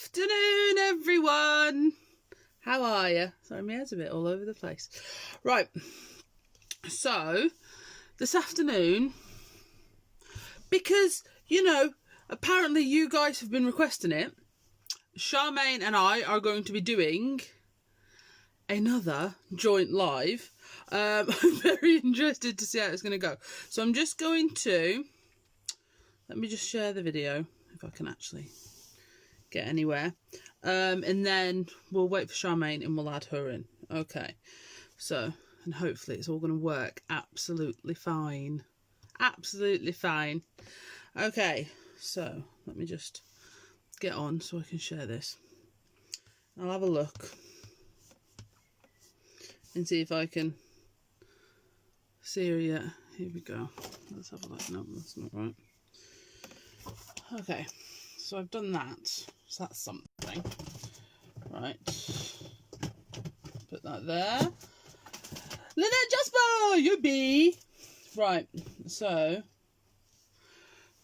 afternoon, everyone. How are you? Sorry, my head's a bit all over the place. Right, so this afternoon, because, you know, apparently you guys have been requesting it, Charmain and I are going to be doing another joint live. I'm very interested to see how it's going to go. So I'm just going to, let me just share the video, if I can actually get anywhere. And then we'll wait for Charmain and we'll add her in. Okay. So, and hopefully it's all going to work absolutely fine. Absolutely fine. Okay. So, let me just get on so I can share this. I'll have a look and see if I can see her yet. Here we go. Let's have a look. No, that's not right. Okay. So I've done that. So that's something. Right. Put that there. Lynette Jasper, you be. Right. So.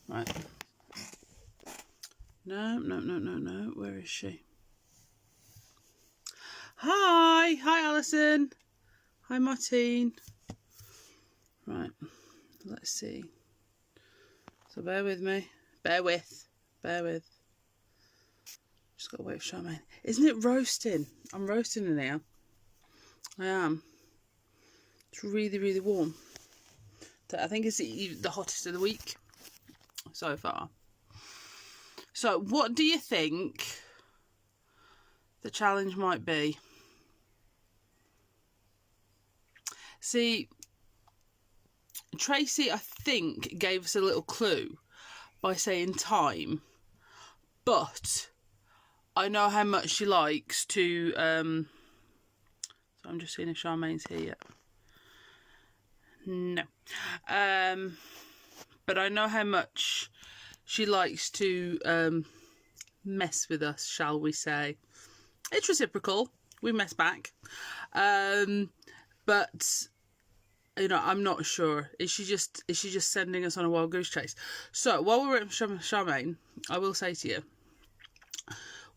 Right. No. Where is she? Hi. Hi, Alison. Hi, Martine. Right. Let's see. So bear with me. Bear with. Just got to wait for Charmain. Isn't it roasting? I'm roasting in here. I am. It's really, really warm. I think it's the hottest of the week so far. So what do you think the challenge might be? See, Tracy, I think, gave us a little clue by saying time, but I know how much she likes to, so I'm just seeing if Charmain's here yet. No. But I know how much she likes to mess with us, shall we say. It's reciprocal. We mess back. But you know, I'm not sure. Is she just sending us on a wild goose chase? So while we're at Charmain, I will say to you,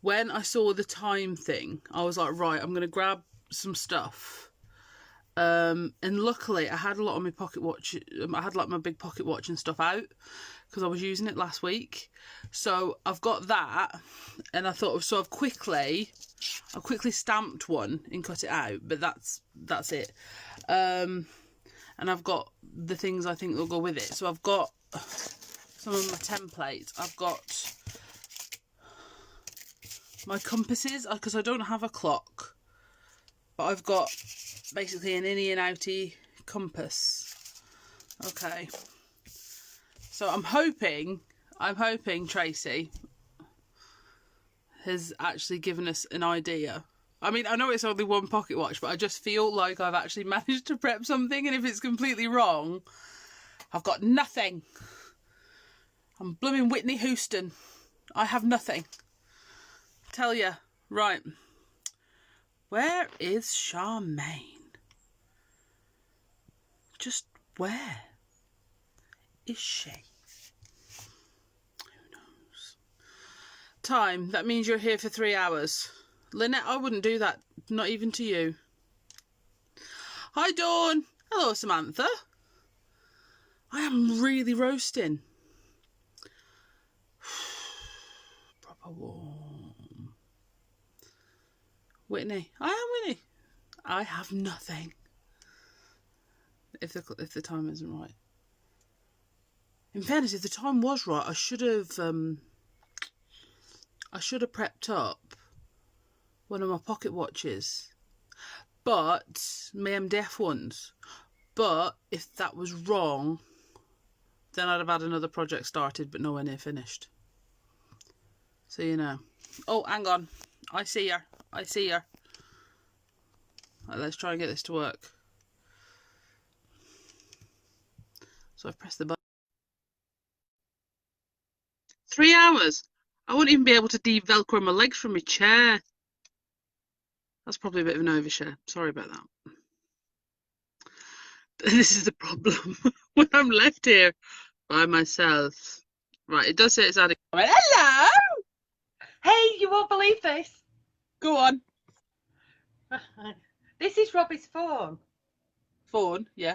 when I saw the time thing, I was like, right, I'm gonna grab some stuff. And luckily, I had a lot on my pocket watch. I had like my big pocket watch and stuff out because I was using it last week. So I've got that, and I thought, so I quickly stamped one and cut it out. But that's it. And I've got the things I think will go with it. So I've got some of my templates. I've got my compasses, because I don't have a clock. But I've got basically an innie and outie compass. Okay. So I'm hoping Tracy has actually given us an idea. I mean, I know it's only one pocket watch, but I just feel like I've actually managed to prep something, and if it's completely wrong, I've got nothing. I'm blooming Whitney Houston. I have nothing. Tell ya. Right. Where is Charmain? Just where is she? Who knows? Time. That means you're here for 3 hours. Lynette, I wouldn't do that. Not even to you. Hi, Dawn. Hello, Samantha. I am really roasting. Proper warm. Whitney. I am Whitney. I have nothing. If the time isn't right. In fairness, if the time was right, I should have prepped up one of my pocket watches, but my MDF ones. But if that was wrong, then I'd have had another project started, but nowhere near finished. So you know. Oh, hang on. I see her. Right, let's try and get this to work. So I've pressed the button. 3 hours. I wouldn't even be able to de-velcro my legs from my chair. That's probably a bit of an overshare. Sorry about that. This is the problem when I'm left here by myself. Right, it does say it's adding. Hello! Hey, you won't believe this. Go on. This is Robbie's phone. Phone, yeah.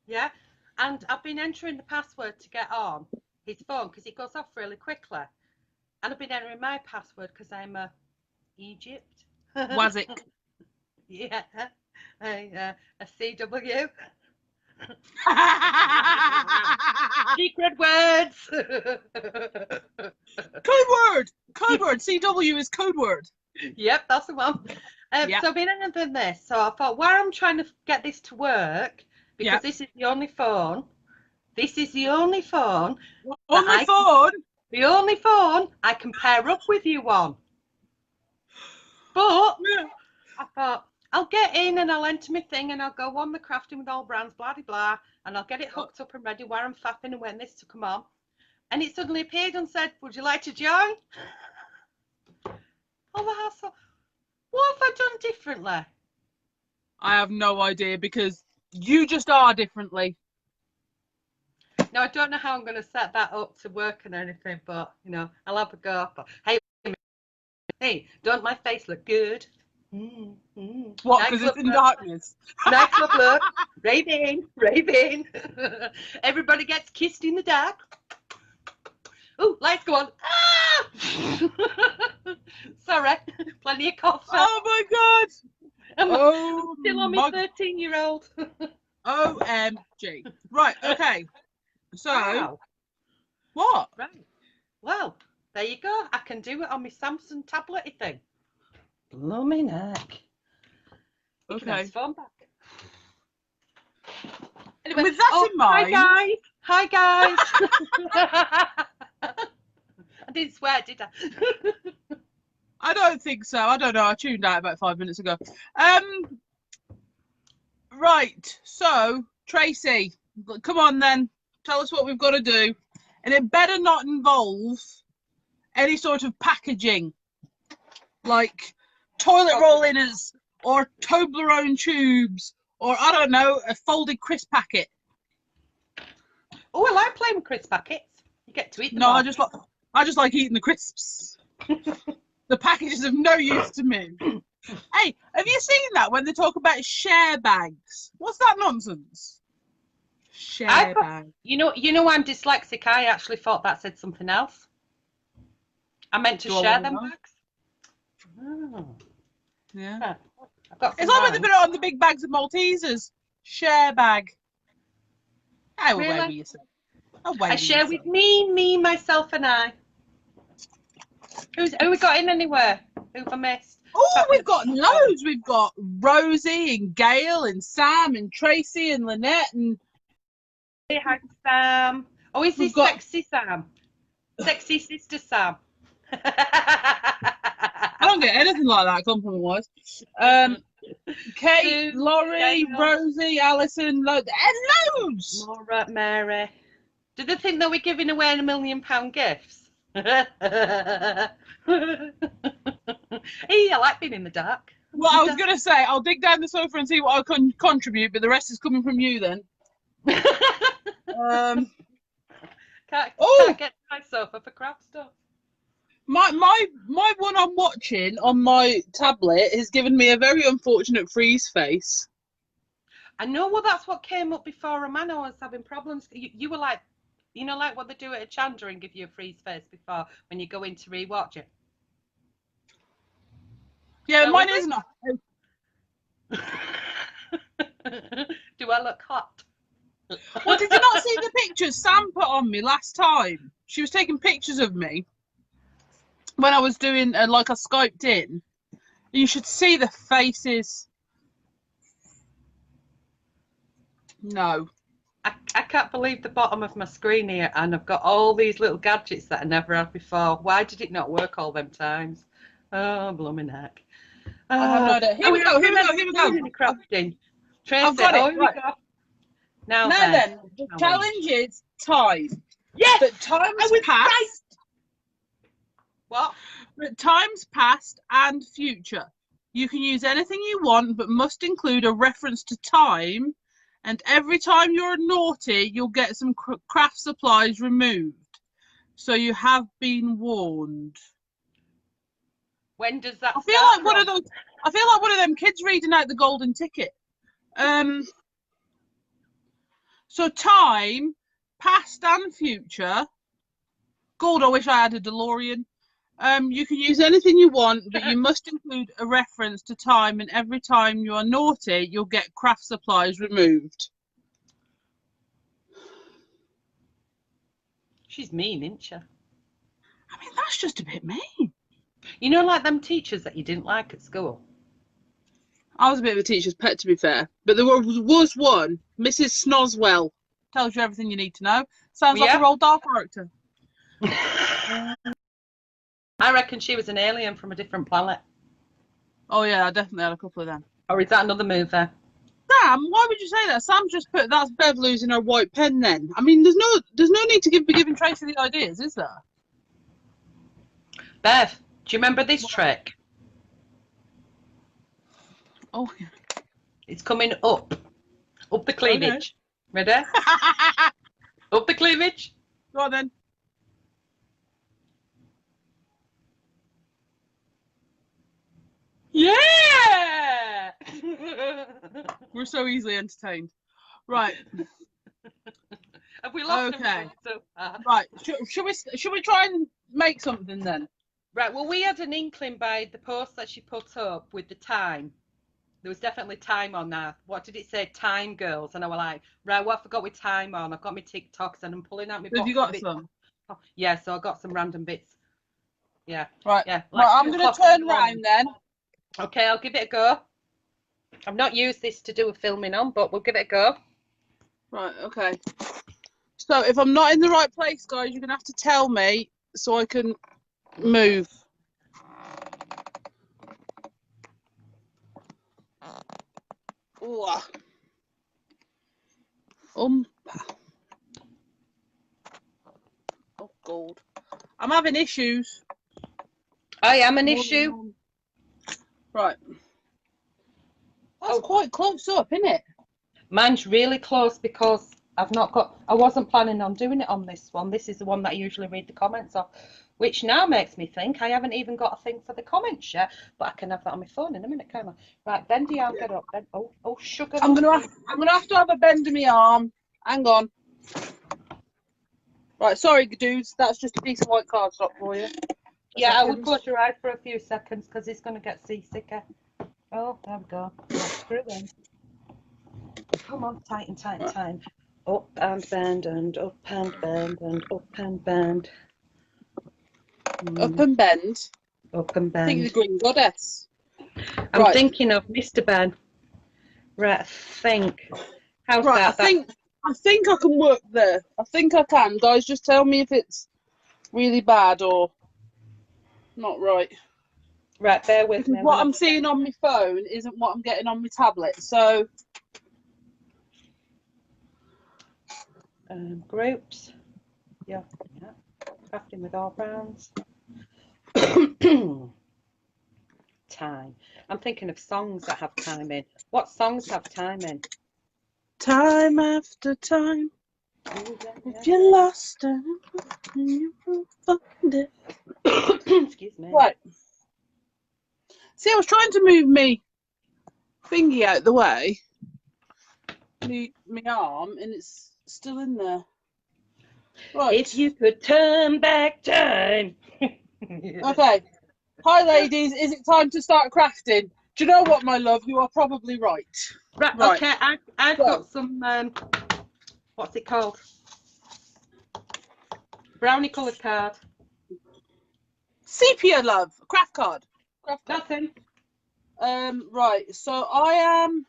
Yeah. And I've been entering the password to get on his phone because it goes off really quickly. And I've been entering my password because I'm Egypt. Wazik. Yeah. A CW. Secret words. Code word. Code word. CW is code word. Yep, that's the one. Yep. So I've been entering this. So I thought, while I'm trying to get this to work, because Yep. this is the only phone. This is the only phone. On my phone. The only phone I can pair up with you on. But I thought, I'll get in and I'll enter my thing and I'll go on the crafting with all brands, blah, blah, blah, and I'll get it hooked up and ready where I'm faffing and when this to come on. And it suddenly appeared and said, would you like to join? Oh, the hassle. What have I done differently? I have no idea because you just are differently. No, I don't know how I'm going to set that up to work and anything, but, you know, I'll have a go. But, hey, don't my face look good? What, because it's in darkness? Nightclub look. Raving. Everybody gets kissed in the dark. Oh, lights go on. Ah! Sorry, plenty of cough. Oh my god! I'm still on my 13-year-old. OMG. Right, okay. So, wow. What? Right. Well, there you go. I can do it on my Samsung tablet thing. Blooming neck. Okay. Phone back. Anyway, with that in mind. Hi guys. I didn't swear, did I? I don't think so. I don't know. I tuned out about 5 minutes ago. Right. So, Tracy, come on then. Tell us what we've got to do. And it better not involve any sort of packaging. Like toilet roll inners or Toblerone tubes or, I don't know, a folded crisp packet. Oh, I like playing with crisp packets. You get to eat them. No, I just like eating the crisps. The package is of no use to me. Hey, have you seen that when they talk about share bags? What's that nonsense? Share bag. You know, I'm dyslexic. I actually thought that said something else. I meant to share them bags. Oh. Yeah. It's like when they put it on the big bags of Maltesers. Share bag. Oh, really? away with yourself. I share with me, myself, and I. Who we got in anywhere? Who have I missed? Oh, we've got loads. We've got Rosie and Gail and Sam and Tracy and Lynette and. Hi, Sam. Oh, is this sexy Sam? Sexy sister Sam. I don't get anything like that compliment-wise. Kate, Laurie, Rosie, Alison, loads. Laura, Mary. Do they think that we're giving away £1 million gifts? Hey, I like being in the dark. Well, I was going to say, I'll dig down the sofa and see what I can contribute, but the rest is coming from you then. Can't get my sofa for crap stuff. My one I'm watching on my tablet has given me a very unfortunate freeze face. I know. Well, that's what came up before. Romano was having problems. You were like, you know, like what they do at a Chandra and give you a freeze face before when you go in to rewatch it. Yeah, so mine isn't. Do I look hot? Well, did you not see the pictures Sam put on me last time? She was taking pictures of me when I was doing, like I Skyped in. You should see the faces. No. I can't believe the bottom of my screen here, and I've got all these little gadgets that I never had before. Why did it not work all them times? Oh, blooming heck. I have no idea. Here we go. Crafting. Tracy, I've got it. Right. Now then, the challenge is time. Yes! But time's passed. Right. What? But time's past and future. You can use anything you want, but must include a reference to time. And every time you're naughty, you'll get some craft supplies removed. So you have been warned. When does that I feel start like one of those. I feel like one of them kids reading out the golden ticket. So time, past and future. God, I wish I had a DeLorean. You can use anything you want, but you must include a reference to time, and every time you are naughty, you'll get craft supplies removed. She's mean, isn't she? I mean, that's just a bit mean. You know, like them teachers that you didn't like at school? I was a bit of a teacher's pet, to be fair. But there was one, Mrs. Snoswell. Tells you everything you need to know. Sounds like a Roald Dahl character. I reckon she was an alien from a different planet. Oh, yeah, I definitely had a couple of them. Or is that another movie? Sam, why would you say that? Sam just put that's Bev losing her white pen then. I mean, there's no need to be giving Tracy the ideas, is there? Bev, do you remember this trick? Oh, yeah. It's coming up the cleavage. Okay. Ready? Up the cleavage. Go on then. Yeah! We're so easily entertained. Right. Have we lost okay. So right. Should we try and make something then? Right. Well, we had an inkling by the post that she put up with the time. There was definitely time on there. What did it say? Time, girls. And I was like, right, what have I got with time on? I've got my TikToks and I'm pulling out my box. Have you got some? Yeah, so I got some random bits. Yeah. Right. Yeah. Like right, I'm going to turn round then. Okay, I'll give it a go. I've not used this to do a filming on, but we'll give it a go. Right, okay. So if I'm not in the right place, guys, you're going to have to tell me so I can move. Ooh. Oh, God. I'm having issues. I am an issue. Right. That's quite close up, isn't it? Mine's really close because I wasn't planning on doing it on this one. This is the one that I usually read the comments of, which now makes me think I haven't even got a thing for the comments yet, but I can have that on my phone in a minute, can't I? Right, bend your arm, get up. Bend. Oh, sugar. I'm gonna have to have a bend in my arm. Hang on. Right, sorry, dudes. That's just a piece of white cardstock for you. Yeah, I would close your eyes for a few seconds because it's going to get seasicker. Oh, there we go. Screw in. Come on, tighten. Up and bend and up and bend and up and bend. Up and bend? Up and bend. I think the Green Goddess. I'm thinking of Mr. Ben. Right, How's that? I think I can work there. I think I can. Guys, just tell me if it's really bad or not right. Right, bear with me. What I'm seeing on my phone isn't what I'm getting on my tablet, so... Groups. Yeah. Crafting with all brands. Time. I'm thinking of songs that have time in. What songs have time in? Time after time. If you're lost and you won't find it. Excuse me. Right. See, I was trying to move me thingy out the way. Me arm, and it's still in there. Right. If you could turn back time. Okay. Hi, ladies. Is it time to start crafting? Do you know what, my love? You are probably right. Right. Okay. I've got some. What's it called? Brownie coloured card. Sepia, love. Craft card. Nothing. Right. So I am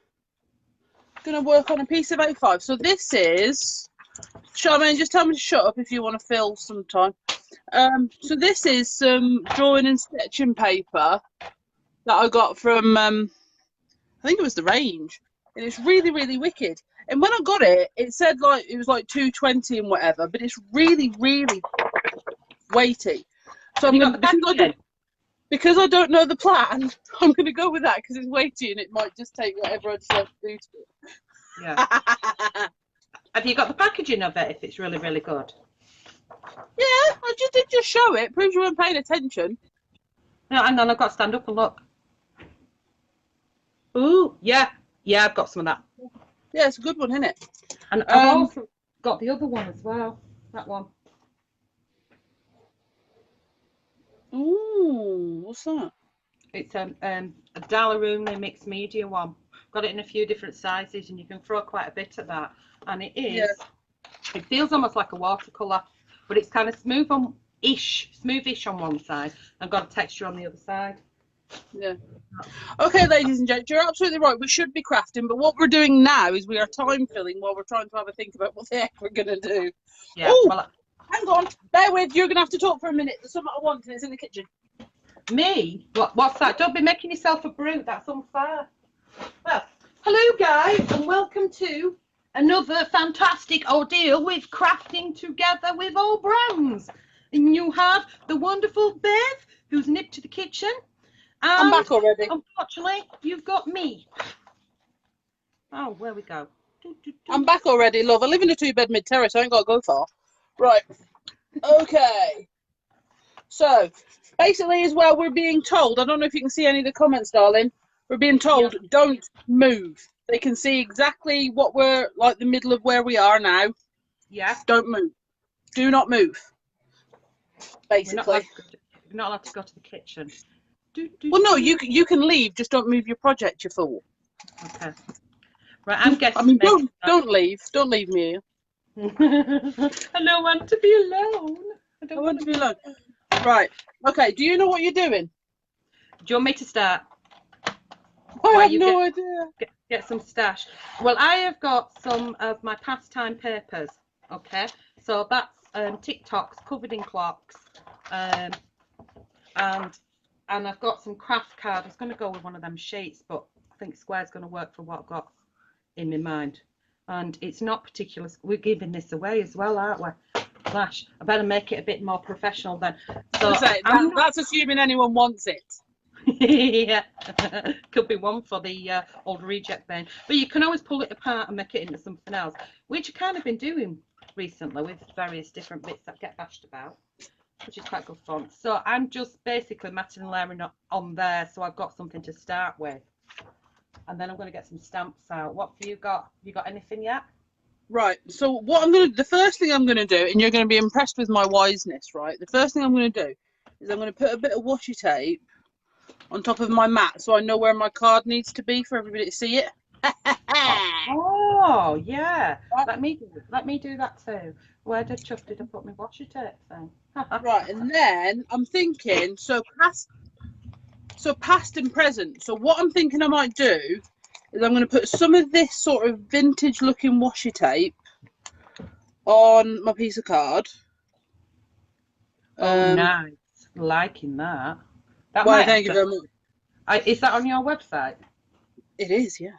gonna work on a piece of A5. So this is. Charmain, just tell me to shut up if you want to fill some time. So this is some drawing and sketching paper that I got from, I think it was the range, and it's really, really wicked. And when I got it, it said like it was like 220 and whatever, but it's really, really weighty. So because I don't know the plan, I'm going to go with that because it's weighty and it might just take whatever I decide to do to it. Yeah. Have you got the packaging of it if it's really, really good? Yeah, I just did show it. Proves you weren't paying attention. No, hang on, I've got to stand up and look. Ooh, yeah. Yeah, I've got some of that. Yeah, it's a good one, isn't it? And I've also got the other one as well. That one. Ooh, what's that? It's a Dalaruna mixed media one. Got it in a few different sizes, and you can throw quite a bit at that. And it is, Yeah. it feels almost like a watercolour, but it's kind of smoothish on one side, and got a texture on the other side. Yeah. Okay, ladies and gents, you're absolutely right. We should be crafting, but what we're doing now is we are time filling while we're trying to have a think about what the heck we're going to do. Yeah. Oh, Well, hang on. Bear with. You're going to have to talk for a minute. There's something I want, and it's in the kitchen. me? What's that? Don't be making yourself a brute. That's unfair. Well, hello guys, and welcome to another fantastic ordeal with crafting together with all brands. And you have the wonderful Bev, who's nipped to the kitchen. And I'm back already. unfortunately, you've got me. Oh, where we go. I'm back already, love. I live in a 2-bed mid-terrace. I ain't got to go far. Right. Okay. So, basically, as well, we're being told. I don't know if you can see any of the comments, darling. We're being told, don't move. They can see exactly what we're like, the middle of where we are now. Yeah. Don't move. Do not move. Basically. We're not allowed to go to the kitchen. Well, no, you can leave. Just don't move your project, you fool. Okay. Right, I'm guessing. I mean, don't leave. Don't leave me here. I don't want to be alone. I want to be alone. Right. Okay. Do you know what you're doing? Do you want me to start? I have no idea. Get some stash. Well, I have got some of my pastime papers. Okay, so that's TikToks covered in clocks, and I've got some craft cards. I was going to go with one of them sheets, but I think square's going to work for what I've got in my mind. And it's not particular. We're giving this away as well, aren't we? Gosh, I better make it a bit more professional then. So that's assuming anyone wants it. Yeah, could be one for the old reject bin. But you can always pull it apart and make it into something else, which I've kind of been doing recently with various different bits that get bashed about, which is quite good fun. So I'm just basically matting and layering on there, so I've got something to start with. And then I'm going to get some stamps out. What have you got? Have you got anything yet? Right. So the first thing I'm going to do, and you're going to be impressed with my wiseness, right? The first thing I'm going to do is I'm going to put a bit of washi tape on top of my mat so I know where my card needs to be for everybody to see it. Oh, yeah. Let me do that too. Where did I put my washi tape thing? Right, and then I'm thinking, so past and present. So what I'm thinking I might do is I'm going to put some of this sort of vintage looking washi tape on my piece of card. Oh, nice. Liking that. Well, thank you very much. Is that on your website? It is, yeah.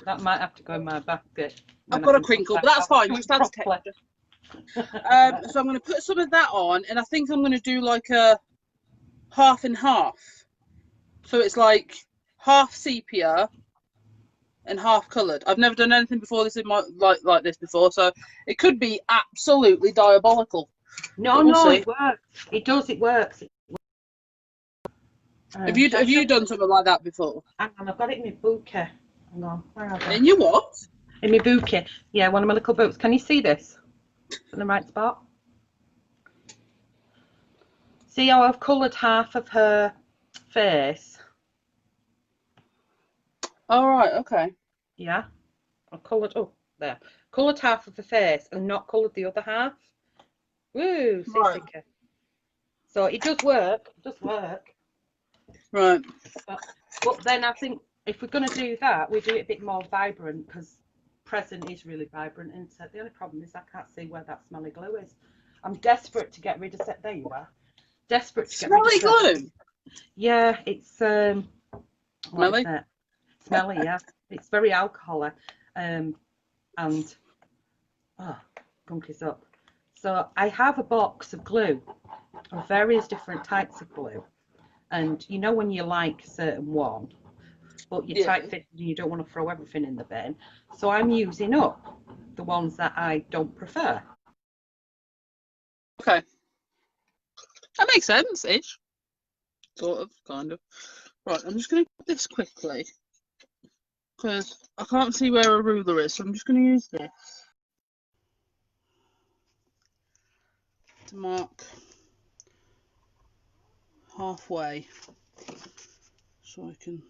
That might have to go in my basket. I've got a crinkle, but that's fine. Just adds texture. So I'm going to put some of that on, and I think I'm going to do like a half and half. So it's like half sepia and half coloured. I've never done anything before this in my like this before, so it could be absolutely diabolical. No, it works. It does. It works. Have you done something like that before? Hang on, I've got it in my bouquet. Hang on, where are they? In your what? In my bouquet. Yeah, one of my little boots. Can you see this? In the right spot? See how I've coloured half of her face? All right, okay. Yeah. I've coloured, there. Coloured half of the face and not coloured the other half. Woo, right. So it does work. It does work. Right. But then I think if we're going to do that, we do it a bit more vibrant, because present is really vibrant, isn't it? The only problem is I can't see where that smelly glue is. I'm desperate to get rid of it. There you are. Desperate to get rid of it. Smelly glue? Yeah, it's smelly. Smelly, yeah. It's very alcoholic. And gunk is up. So I have a box of glue, of various different types of glue. And you know when you like a certain one, but you're tight fitted and you don't want to throw everything in the bin. So I'm using up the ones that I don't prefer. Okay. That makes sense-ish. Sort of, kind of. Right, I'm just going to cut this quickly because I can't see where a ruler is, so I'm just going to use this to mark halfway so I can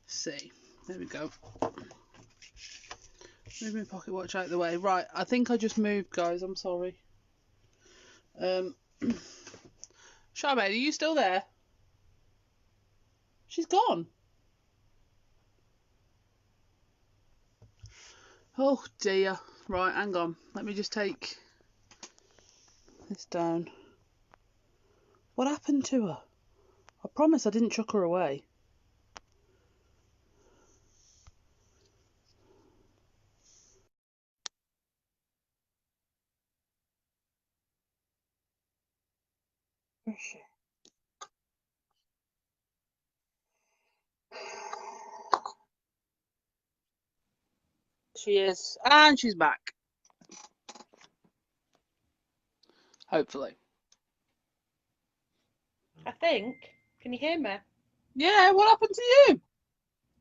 see. There we go. Move my pocket watch out of the way. Right, I think I just moved, guys. I'm sorry. Charmain, are you still there? She's gone. Oh dear. Right, hang on. Let me just take this down. What happened to her? I promise I didn't chuck her away. Where is she? She is. And she's back. Hopefully. I think. Can you hear me? Yeah, what happened to you?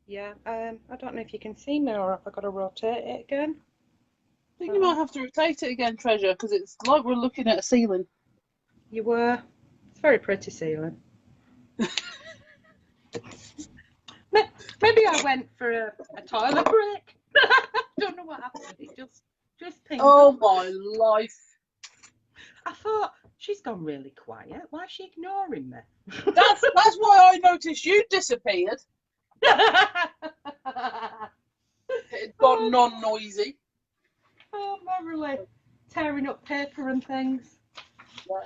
Yeah. I don't know if you can see me or if I've got to rotate it again. I think you might have to rotate it again, Treasure, because it's like we're looking at a ceiling. You were. It's very pretty ceiling. Maybe I went for a toilet break. Don't know what happened. It just pinged Oh up. my life. I thought, she's gone really quiet. Why is she ignoring me? That's why I noticed you disappeared. It gone non-noisy. Oh, merrily tearing up paper and things.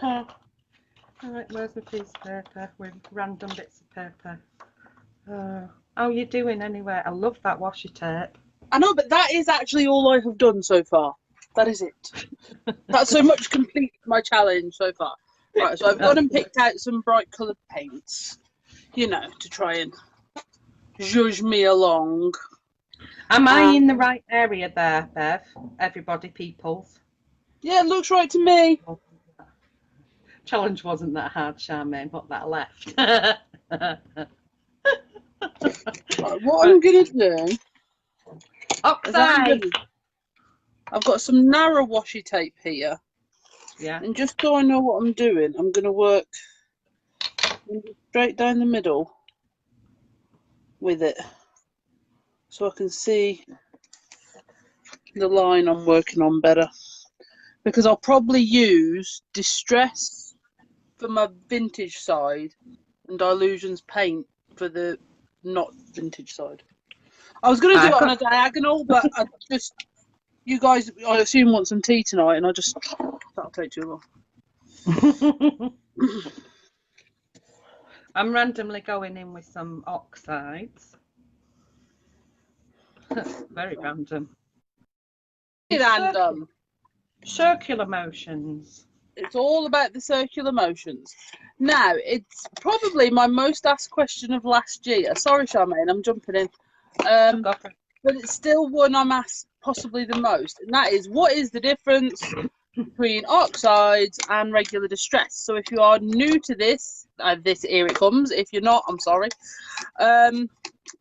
Yeah. Right, where's my piece of paper with random bits of paper? How you doing anyway? I love that washi tape. I know, but that is actually all I have done so far. That is it. That's so much complete my challenge so far. Right, so I've gone and picked out some bright coloured paints, you know, to try and judge me along. Am I in the right area there, Bev? Everybody, peoples. Yeah, it looks right to me. Challenge wasn't that hard, Charmain, but that left. Right, what I'm going to do... Oxide! I've got some narrow washi tape here. Yeah. And just so I know what I'm doing, I'm going to work straight down the middle with it. So I can see the line I'm working on better. Because I'll probably use Distress for my vintage side and Illusions paint for the not vintage side. I was going to do it on a diagonal, but I just... You guys, I assume, want some tea tonight, and that'll take too long. I'm randomly going in with some oxides. Very random. Random. Circular motions. It's all about the circular motions. Now, it's probably my most asked question of last year. Sorry, Charmaine, I'm jumping in. But it's still one I'm asked possibly the most, and that is, what is the difference between oxides and regular distress? So if you are new to this, here it comes. If you're not, I'm sorry.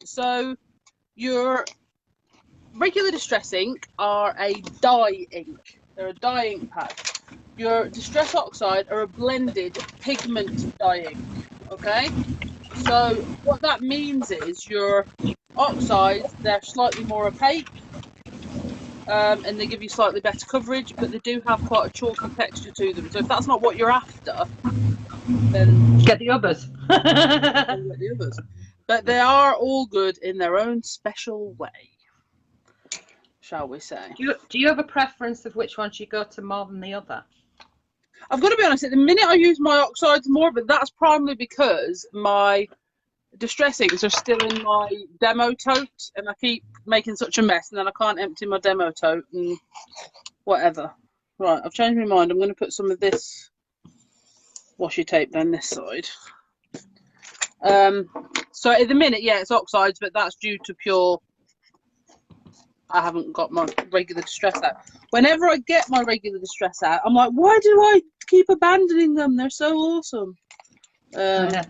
So your regular distress ink are a dye ink. They're a dye ink pad. Your distress oxide are a blended pigment dye ink. Okay? So what that means is your oxides, they're slightly more opaque, and they give you slightly better coverage, but they do have quite a chalky texture to them. So if that's not what you're after, then get the others. But they are all good in their own special way, shall we say. Do you have a preference of which ones you go to more than the other? I've got to be honest, at the minute I use my oxides more, but that's primarily because my distress inks are still in my demo tote, and I keep making such a mess, and then I can't empty my demo tote and whatever. Right, I've changed my mind. I'm going to put some of this washi tape down this side. So at the minute, yeah, it's oxides, but that's due to pure I haven't got my regular distress out. Whenever I get my regular distress out, I'm like, why do I keep abandoning them? They're so awesome. And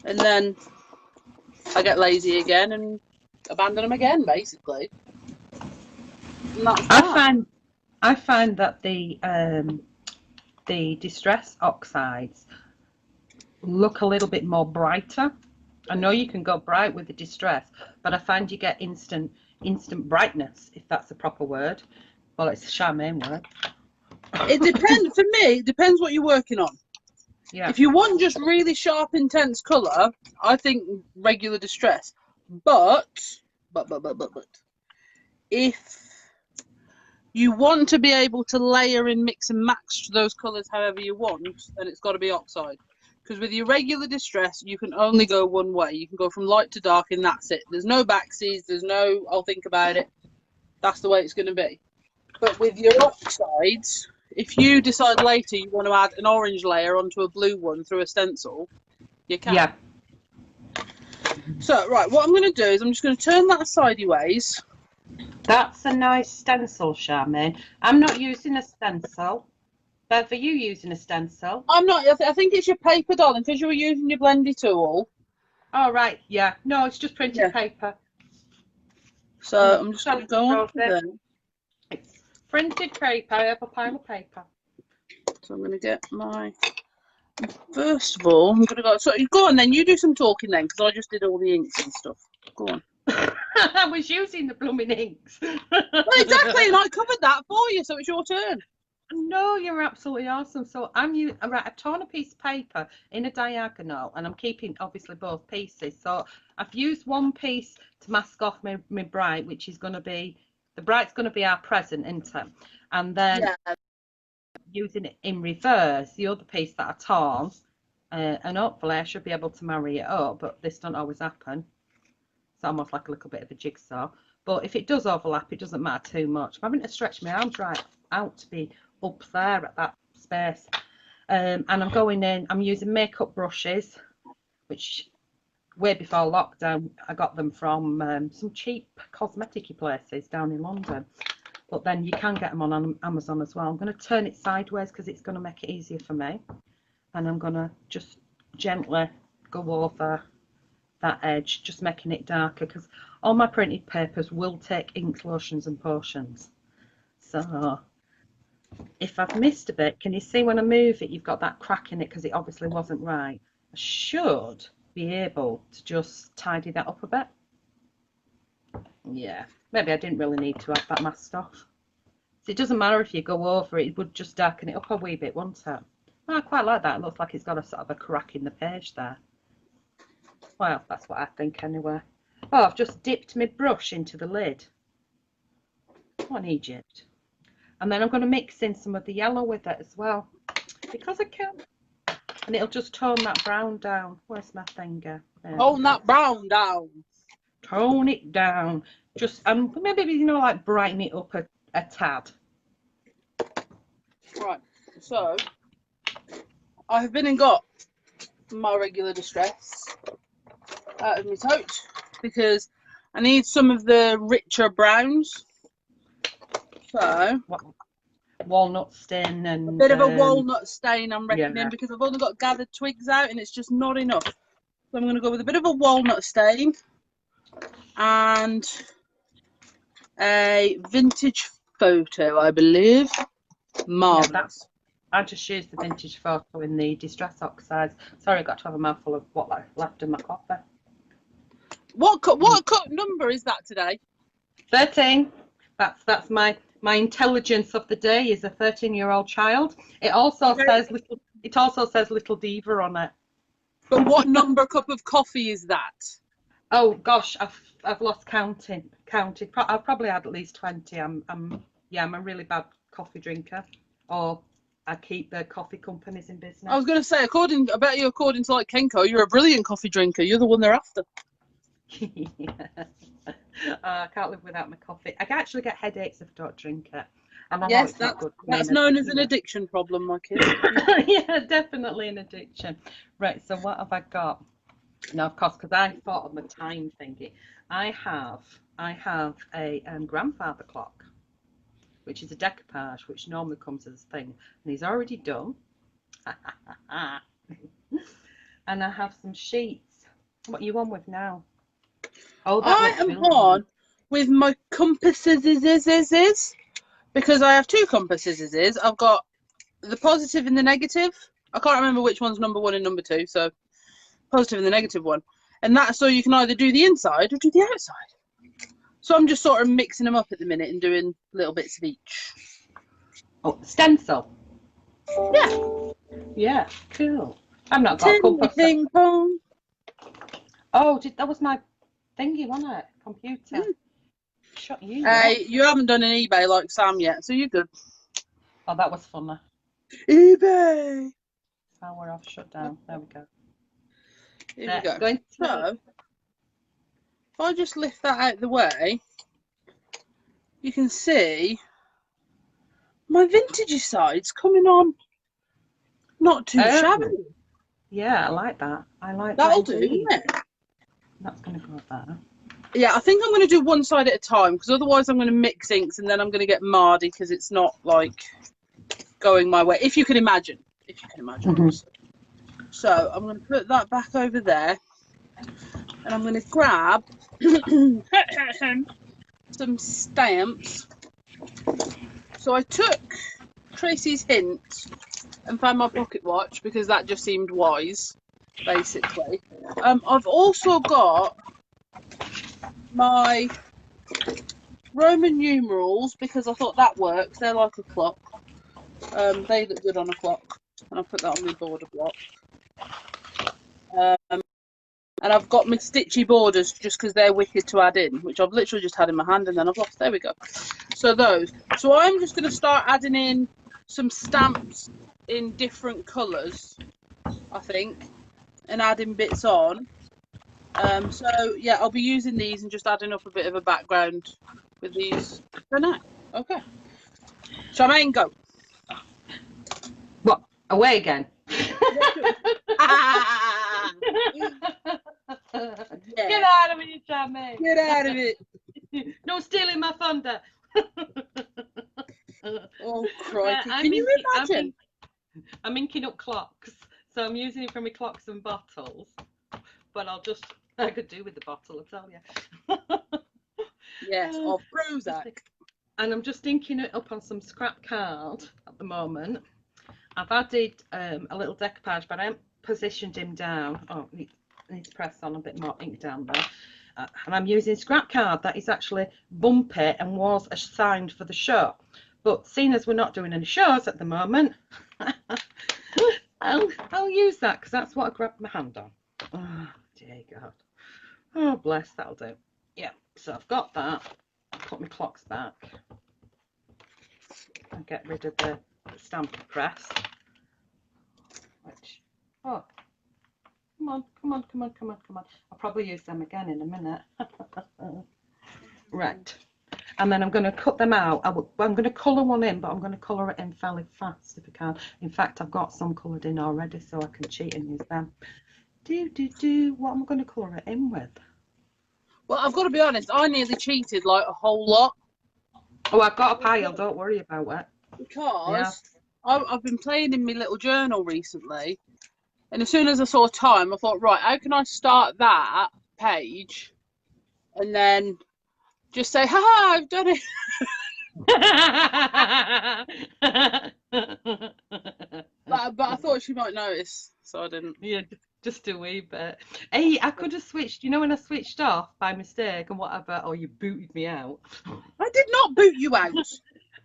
then I get lazy again and abandon them again, basically. And that's that. I find that the distress oxides look a little bit more brighter. I know you can go bright with the distress, but I find you get instant brightness, if that's the proper word. Well, it's a Charmain word. It depends. For me, it depends what you're working on. Yeah. If you want just really sharp, intense colour, I think regular distress. But if you want to be able to layer and mix and match those colours however you want, then it's got to be oxide. Because with your regular distress, you can only go one way. You can go from light to dark, and that's it. There's no backsies. There's no, I'll think about it. That's the way it's going to be. But with your oxides, if you decide later you want to add an orange layer onto a blue one through a stencil, you can. Yeah. So, right, what I'm going to do is I'm just going to turn that sideways. That's a nice stencil, Charmain. I'm not using a stencil. But for you using a stencil? I'm not. I think it's your paper, darling, because you were using your blendy tool. Oh, right. Yeah. No, it's just printed paper. So I'm just going to go on to there. It's printed paper. I have a pile of paper. So I'm going to get my... First of all, I'm going to go... So go on then. You do some talking then, because I just did all the inks and stuff. Go on. I was using the blooming inks. Well, exactly, and I covered that for you, so it's your turn. No, you're absolutely awesome. So I've torn a piece of paper in a diagonal, and I'm keeping obviously both pieces. So I've used one piece to mask off my bright, which is going to be, the bright's going to be our present, isn't it? And then using it in reverse, the other piece that I torn, and hopefully I should be able to marry it up, but this don't always happen. It's almost like a little bit of a jigsaw. But if it does overlap, it doesn't matter too much. I'm having to stretch my arms right out to be up there at that space. And I'm going in, I'm using makeup brushes, which way before lockdown, I got them from some cheap cosmetic places down in London. But then you can get them on Amazon as well. I'm going to turn it sideways because it's going to make it easier for me. And I'm going to just gently go over that edge, just making it darker, because all my printed papers will take inks, lotions and potions. So if I've missed a bit, can you see when I move it, you've got that crack in it because it obviously wasn't right. I should be able to just tidy that up a bit. Yeah, maybe I didn't really need to have that masked off. So it doesn't matter if you go over it, it would just darken it up a wee bit, wouldn't it? Oh, I quite like that. It looks like it's got a sort of a crack in the page there. Well, that's what I think anyway. Oh, I've just dipped my brush into the lid. On Egypt. And then I'm going to mix in some of the yellow with it as well. Because I can. And it'll just tone that brown down. Where's my finger? Tone that brown down. Tone it down. Just, maybe, you know, like brighten it up a tad. Right, so I have been and got my regular distress out of my tote because I need some of the richer browns. So walnut stain and a bit of a walnut stain I'm reckoning because I've only got gathered twigs out and it's just not enough. So I'm going to go with a bit of a walnut stain and a vintage photo, I believe. Marvellous. I just used the vintage photo in the distress oxides. Sorry, I got to have a mouthful of what left in my coffee. What number is that today? 13. That's my intelligence of the day is a 13-year-old child. It also says little diva on it. But what number cup of coffee is that? Oh gosh, I've lost counting. I've probably had at least 20. I'm a really bad coffee drinker. Or I keep the coffee companies in business. I was going to say, according to like Kenko, you're a brilliant coffee drinker. You're the one they're after. I can't live without my coffee. I can actually get headaches if I don't drink it. And yes, that's known as an addiction problem, my kid. Yeah, definitely an addiction. Right, so what have I got? Now, of course, because I thought of my time thingy, I have I have a grandfather clock, which is a decoupage, which normally comes as a thing, and he's already done. And I have some sheets. What are you on with now? Oh, that I looks am really on with my compasses because I have two compasses. I've got the positive and the negative. I can't remember which one's number 1 and number 2, so positive and the negative one. And that's so you can either do the inside or do the outside. So I'm just sort of mixing them up at the minute and doing little bits of each. Oh, stencil. Yeah. Yeah, cool. I've not got a compass. Ping pong. Oh, that was my thingy, wasn't it? Computer. Shut you up. Hey, you haven't done an eBay like Sam yet, so you're good. Oh, that was funny. eBay. Oh, we're off shut down. There we go. Here we go. So, if I just lift that out of the way, you can see my vintagey side's coming on not too shabby. Yeah, I like that. I like That'll that. do, isn't it? That's going to go there. Yeah, I think I'm going to do one side at a time because otherwise I'm going to mix inks and then I'm going to get mardy because it's not like going my way. If you can imagine. If you can imagine. Mm-hmm. So I'm going to put that back over there and I'm going to grab some stamps. So I took Tracy's hint and found my pocket watch because that just seemed wise, basically. I've also got my Roman numerals because I thought that works. They're like a clock. They look good on a clock. And I put that on my border block. And I've got my stitchy borders just because they're wicked to add in, which I've literally just had in my hand and then I've lost. There we go. So those. So I'm just going to start adding in some stamps in different colours, I think, and adding bits on. So yeah, I'll be using these and just adding up a bit of a background with these for now. Okay. Charmain, go. What? Away again? Yeah. Get out of it, Charmain. Get out of it. No stealing my thunder. Oh, crikey. Can you imagine? I'm inking up clocks, so I'm using it for my clocks and bottles. But I could do with the bottle, I tell you. Yes, of Prozac. And I'm just inking it up on some scrap card at the moment. I've added a little decoupage, but I haven't positioned him down. Oh, I need to press on a bit more ink down there. And I'm using scrap card that is actually bumpy and was assigned for the show. But seeing as we're not doing any shows at the moment, I'll use that because that's what I grabbed my hand on. Oh, dear God. Oh, bless, that'll do. Yeah, so I've got that. I'll put my clocks back and get rid of the stamp press. Which, oh, come on. I'll probably use them again in a minute. Right. And then I'm going to cut them out. I'm going to colour one in, but I'm going to colour it in fairly fast if I can. In fact, I've got some coloured in already, so I can cheat and use them. What am I going to colour it in with? Well, I've got to be honest, I nearly cheated like a whole lot. Oh, I've got a pile, don't worry about it. Because I've been playing in my little journal recently, and as soon as I saw time, I thought, right, how can I start that page and then just say, haha, I've done it. but I thought she might notice, so I didn't. Yeah, just a wee bit. Hey, I could have switched, you know, when I switched off by mistake and whatever, or you booted me out. I did not boot you out.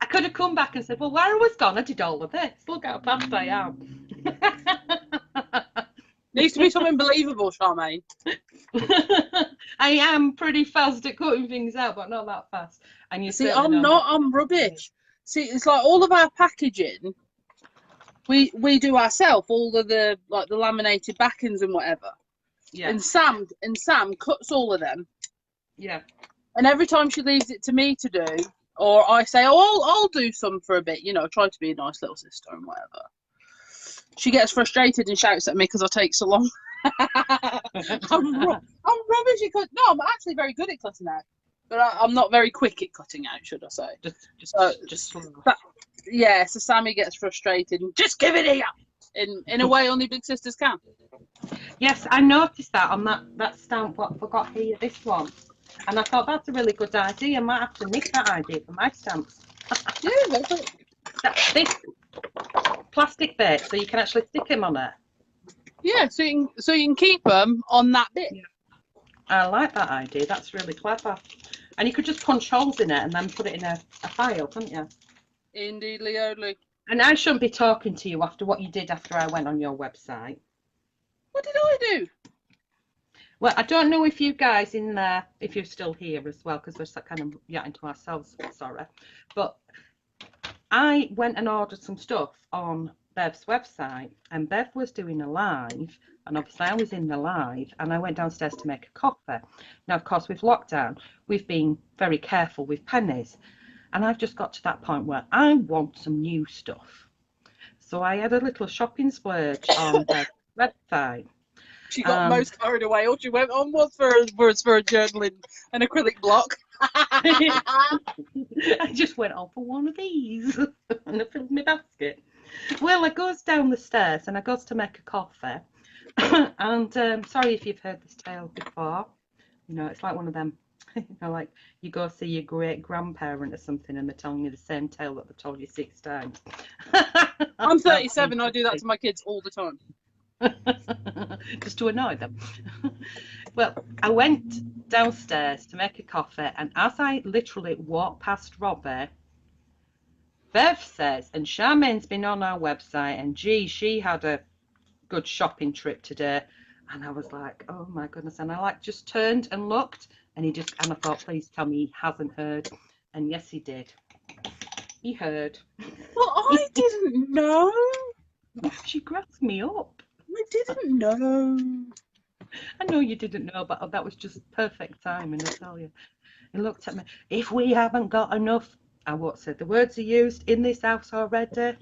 I could have come back and said, well, where I was gone, I did all of this. Look how fast I am. Needs to be something believable, Charmaine. I am pretty fast at cutting things out, but not that fast. And you see, I'm rubbish. See, it's like all of our packaging, we do ourselves, all of the like the laminated backings and whatever. Yeah. And Sam cuts all of them. Yeah. And every time she leaves it to me to do, or I say, oh, I'll do some for a bit, you know, try to be a nice little sister and whatever. She gets frustrated and shouts at me because I take so long. I'm rubbish at cutting. No, I'm actually very good at cutting out. but I'm not very quick at cutting out, should I say? Just Yeah, so Sammy gets frustrated and just give it here in a way only big sisters can. Yes, I noticed that on that stamp. What I forgot here, this one, and I thought that's a really good idea. I might have to nick that idea for my stamps. Yeah, that's it. This plastic bit, so you can actually stick them on it. Yeah, so you can keep them on that bit. Yeah. I like that idea. That's really clever. And you could just punch holes in it and then put it in a file, couldn't you? Indeed, Leodley. And I shouldn't be talking to you after what you did after I went on your website. What did I do? Well, I don't know if you guys in there, if you're still here as well, because we're kind of yachting to ourselves, sorry. But I went and ordered some stuff on Bev's website, and Bev was doing a live, and obviously I was in the live, and I went downstairs to make a coffee. Now, of course, with lockdown, we've been very careful with pennies, and I've just got to that point where I want some new stuff. So I had a little shopping splurge on Bev's website. She got most carried away. All she went on was for a journaling, an acrylic block. I just went on for one of these and I filled my basket. Well, I goes down the stairs and I goes to make a coffee. And sorry if you've heard this tale before. You know, it's like one of them, you know, like you go see your great grandparent or something and they're telling you the same tale that they've told you 6 times. I'm 37. I do that to my kids all the time. Just to annoy them. Well, I went downstairs to make a coffee, and as I literally walked past Robbie, Bev says, and Charmain's been on our website, and gee, she had a good shopping trip today. And I was like, oh my goodness. And I just turned and looked, and I thought, please tell me he hasn't heard. And yes, he did. He heard. Well, I didn't know. She grasped me up. I didn't know. I know you didn't know, but that was just perfect timing, I tell you. He looked at me. If we haven't got enough, I won't say the words are used in this house already.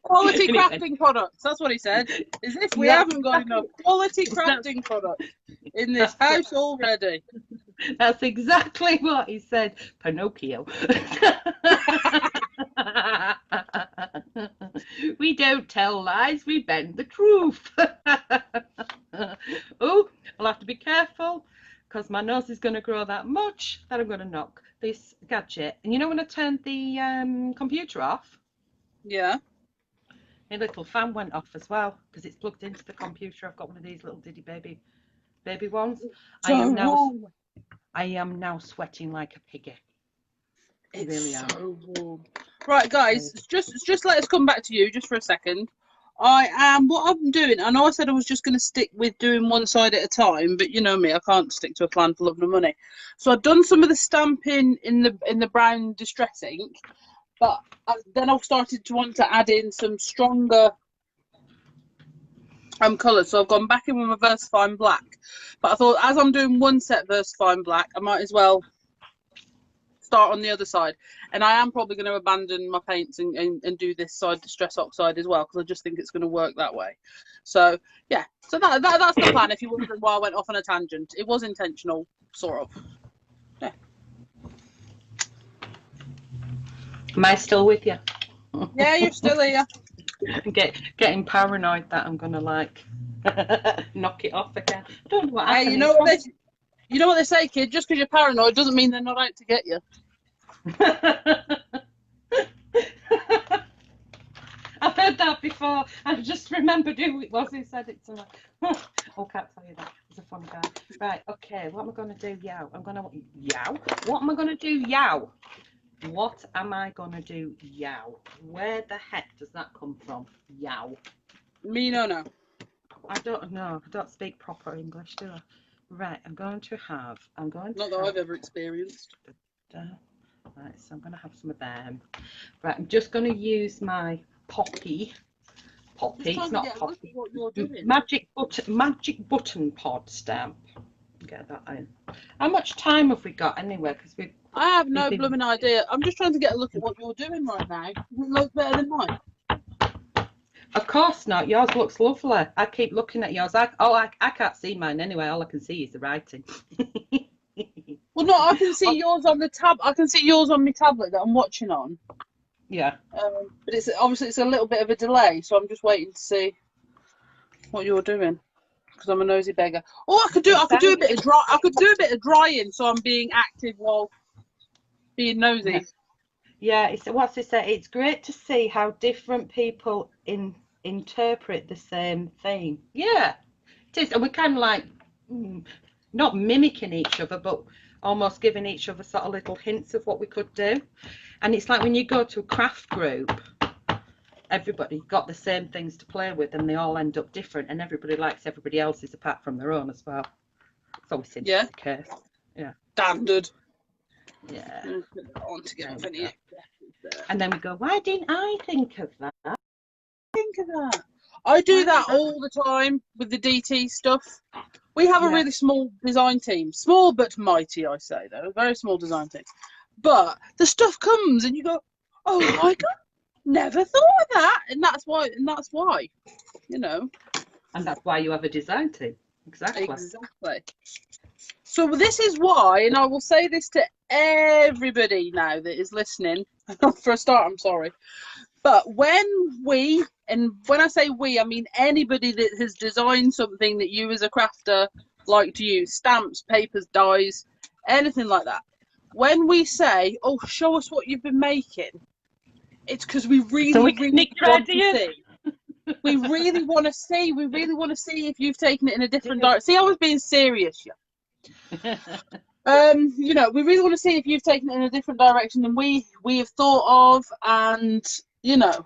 Quality crafting products. That's what he said. Is if we haven't got enough quality crafting products in this house already. That's exactly what he said. Pinocchio. We don't tell lies, we bend the truth. Oh, I'll have to be careful because my nose is going to grow that much that I'm going to knock this gadget. And you know when I turned the computer off? Yeah. A little fan went off as well because it's plugged into the computer. I've got one of these little diddy baby ones. I am now sweating like a piggy. It's really so warm. Right, guys, just let us come back to you just for a second. What I'm doing, I know I said I was just going to stick with doing one side at a time, but you know me, I can't stick to a plan for love nor money. So I've done some of the stamping in the brown distress ink, but then I've started to want to add in some stronger colours. So I've gone back in with my VersaFine black. But I thought as I'm doing one set VersaFine black, I might as well start on the other side. And I am probably going to abandon my paints and do this side distress oxide as well, because I just think it's going to work that way. So yeah, so that's the plan. If you're wondering why I went off on a tangent, it was intentional, sort of. Yeah. Am I still with you? Yeah, you're still here. Getting paranoid that I'm gonna knock it off again. I don't know what happened. Hey, you know what they say, kid? Just because you're paranoid doesn't mean they're not out to get you. I've heard that before. I just remembered who it was who said it to me. Oh, can't tell you that. He's a fun guy. Right, okay, what am I going to do? Yow. What am I going to do? Yow. What am I going to do? Yow. Where the heck does that come from? Yow. Me no. I don't know. I don't speak proper English, do I? Right, I'm going to have. Not that I've ever experienced. Right, so I'm going to have some of them. Right, I'm just going to use my poppy. It's not poppy. What you're doing. Magic button pod stamp. Get that in. How much time have we got anyway? Because I have no blooming idea. I'm just trying to get a look at what you're doing right now. It looks better than mine. Of course not. Yours looks lovely. I keep looking at yours. I can't see mine anyway. All I can see is the writing. Well, no, I can see yours on the tab. I can see yours on my tablet that I'm watching on. Yeah. But it's obviously it's a little bit of a delay, so I'm just waiting to see what you're doing because I'm a nosy beggar. Oh, I could do a bit of dry. I could do a bit of drying, so I'm being active while being nosy. Yeah, it's what's it say? It's great to see how different people interpret the same thing. Yeah, it is, and we're kind of like not mimicking each other, but almost giving each other sort of little hints of what we could do. And it's like when you go to a craft group, everybody got the same things to play with, and they all end up different, and everybody likes everybody else's apart from their own as well. It's always seems to be the case. Yeah. Standard. Yeah. On to get off any. And then we go, why didn't I think of that? Think of that. I do that all the time with the DT stuff. We have a really small design team. Small but mighty, I say, though. A very small design team. But the stuff comes and you go, oh my God, never thought of that. And that's why, you know. And that's why you have a design team. Exactly. So this is why, and I will say this to everybody now that is listening. For a start, I'm sorry. But when I say we, I mean anybody that has designed something that you as a crafter like to use, stamps, papers, dies, anything like that. When we say, oh, show us what you've been making, it's because we really want to see. We really want to see. We really want to see if you've taken it in a different direction. See, I was being serious, yeah. You know, we really want to see if you've taken it in a different direction than we have thought of, and you know.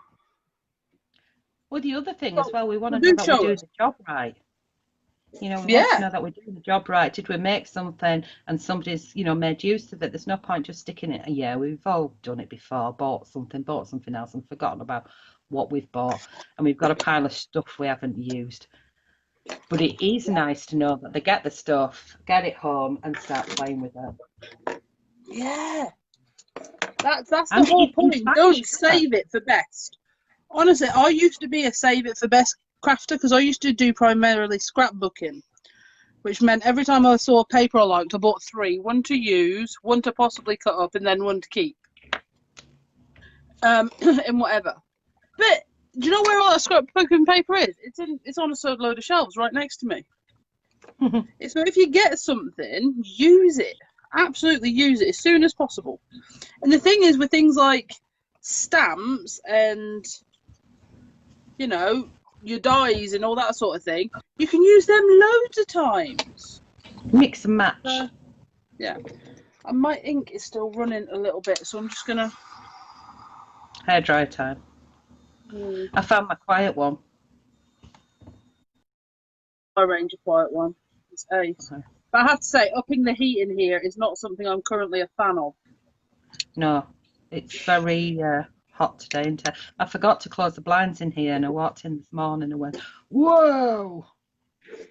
Well, the other thing as well, we want to know that we're doing the job right. You know, we want to know that we're doing the job right. Did we make something and somebody's, you know, made use of it? There's no point just sticking it. Yeah, we've all done it before, bought something else and forgotten about what we've bought. And we've got a pile of stuff we haven't used. But it is nice to know that they get the stuff, get it home and start playing with it. Yeah. That's the whole point. Don't save it for best. Honestly, I used to be a save it for best crafter because I used to do primarily scrapbooking, which meant every time I saw a paper I liked, I bought 3. 1 to use, 1 to possibly cut up, and then 1 to keep. And whatever. But do you know where all that scrapbooking paper is? It's on a load of shelves right next to me. So if you get something, use it. Absolutely use it as soon as possible. And the thing is with things like stamps and, you know, your dies and all that sort of thing, you can use them loads of times. Mix and match. Yeah. And my ink is still running a little bit, so I'm just going to... Hairdryer time. I found my quiet one. I arrange a quiet one. It's ace. Okay. But I have to say, upping the heat in here is not something I'm currently a fan of. No, it's very hot today. I forgot to close the blinds in here, and I walked in this morning and went, whoa!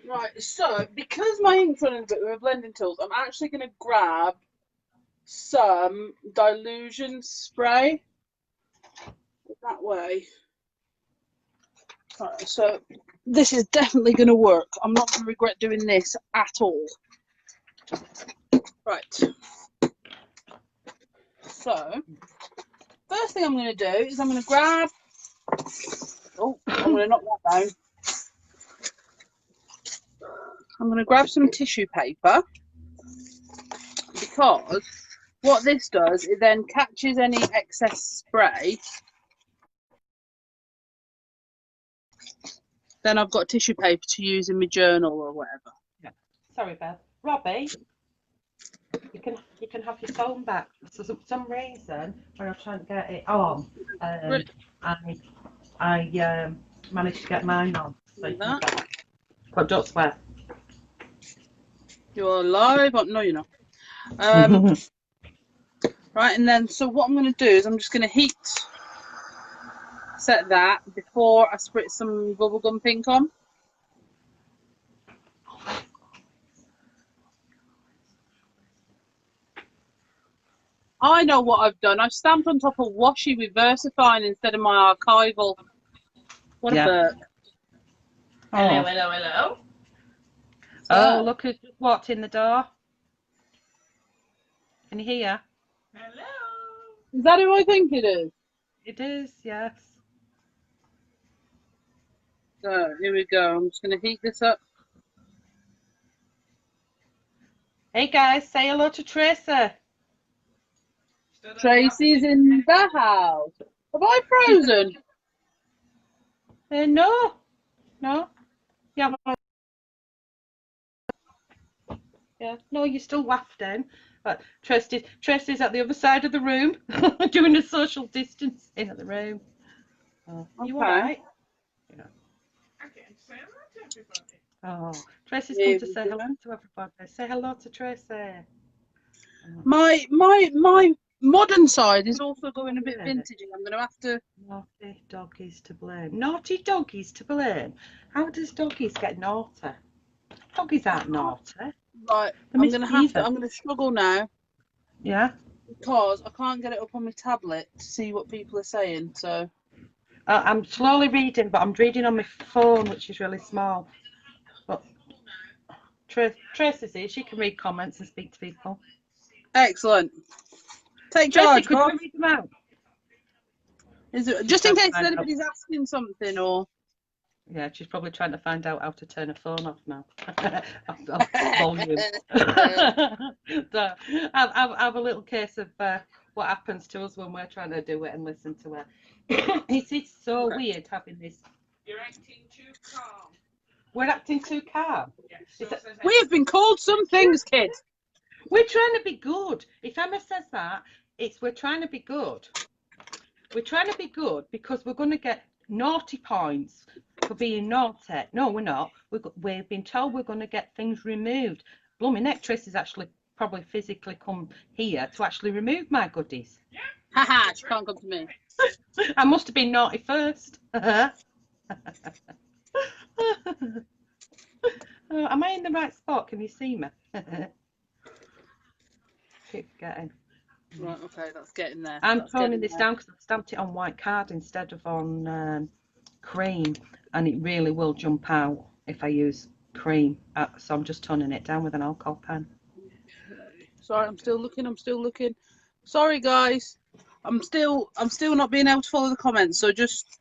Right, so because my ink's running a bit with my blending tools, I'm actually going to grab some dilution spray. That way. Right, so this is definitely going to work. I'm not going to regret doing this at all. Right. So, first thing I'm going to do is I'm going to grab... Oh, I'm going to knock that down. I'm going to grab some tissue paper because what this does, it then catches any excess spray. Then I've got tissue paper to use in my journal or whatever. Yeah. Sorry, Beth. Robbie, you can have your phone back. So for some reason, when I was trying to get it on, I managed to get mine on. So but don't swear. You're live? Oh, no, you're not. Right, and then so what I'm going to do is I'm just going to set that before I spritz some bubblegum pink on. I know what I've done. I've stamped on top of washi with VersaFine instead of my archival. What a burk. Oh. Hello. Oh, look who's just walked in the door. Can you hear? Is that who I think it is? It is, yes. So, here we go. I'm just going to heat this up. Hey guys, say hello to Tracy. Tracy's in the house. Have I frozen? No. Yeah. Yeah. No, you're still wafting. But Tracy's at the other side of the room doing a social distance in the room. Oh, you all right? Yeah. Oh, Tracy's come to say hello to everybody. Say hello to Tracy. My modern side is also going a bit vintagey. I'm going to have to. Naughty doggies to blame. Naughty doggies to blame. How does doggies get naughty? Doggies aren't naughty. Right, I'm going to struggle now. Yeah. Because I can't get it up on my tablet to see what people are saying. So I'm slowly reading, but I'm reading on my phone, which is really small. But Tracy's here. She can read comments and speak to people. Excellent. Take Tracy, charge, could boss. you read them out? Is it just in case anybody's asking something or? Yeah, she's probably trying to find out how to turn her phone off now. off volume. So I have a little case of what happens to us when we're trying to do it and listen to her. It's so weird having this. You're acting too calm. We're acting too calm. Yeah, We have been called some things, kid. We're trying to be good. If Emma says that, we're trying to be good. We're trying to be good because we're going to get naughty points for being naughty. No, we're not. We've been told we're going to get things removed. Blooming neck, Tracy's actually probably physically come here to actually remove my goodies. Yeah. Haha, she can't come to me. I must have been naughty first. Am I in the right spot? Can you see me? Keep forgetting. Right, okay, that's getting there. I'm toning this down because I've stamped it on white card instead of on cream, and it really will jump out if I use cream. So I'm just toning it down with an alcohol pen. Sorry, I'm still looking. Sorry, guys. I'm still not being able to follow the comments, so just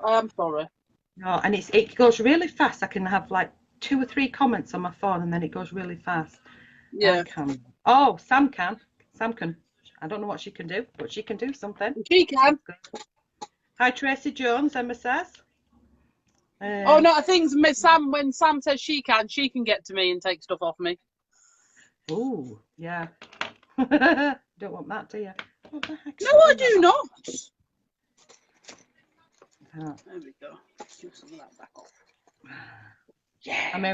I'm sorry. No, and it goes really fast. I can have like 2 or 3 comments on my phone, and then it goes really fast. Yeah. Oh, Sam can. I don't know what she can do, but she can do something. She can. Hi, Tracy Jones, Emma says. Oh no, I think Sam. When Sam says she can get to me and take stuff off me. Oh, yeah. Don't want that, do you? What the heck? No, I do not. Oh. There we go. Give some of that back off. Yeah. I'm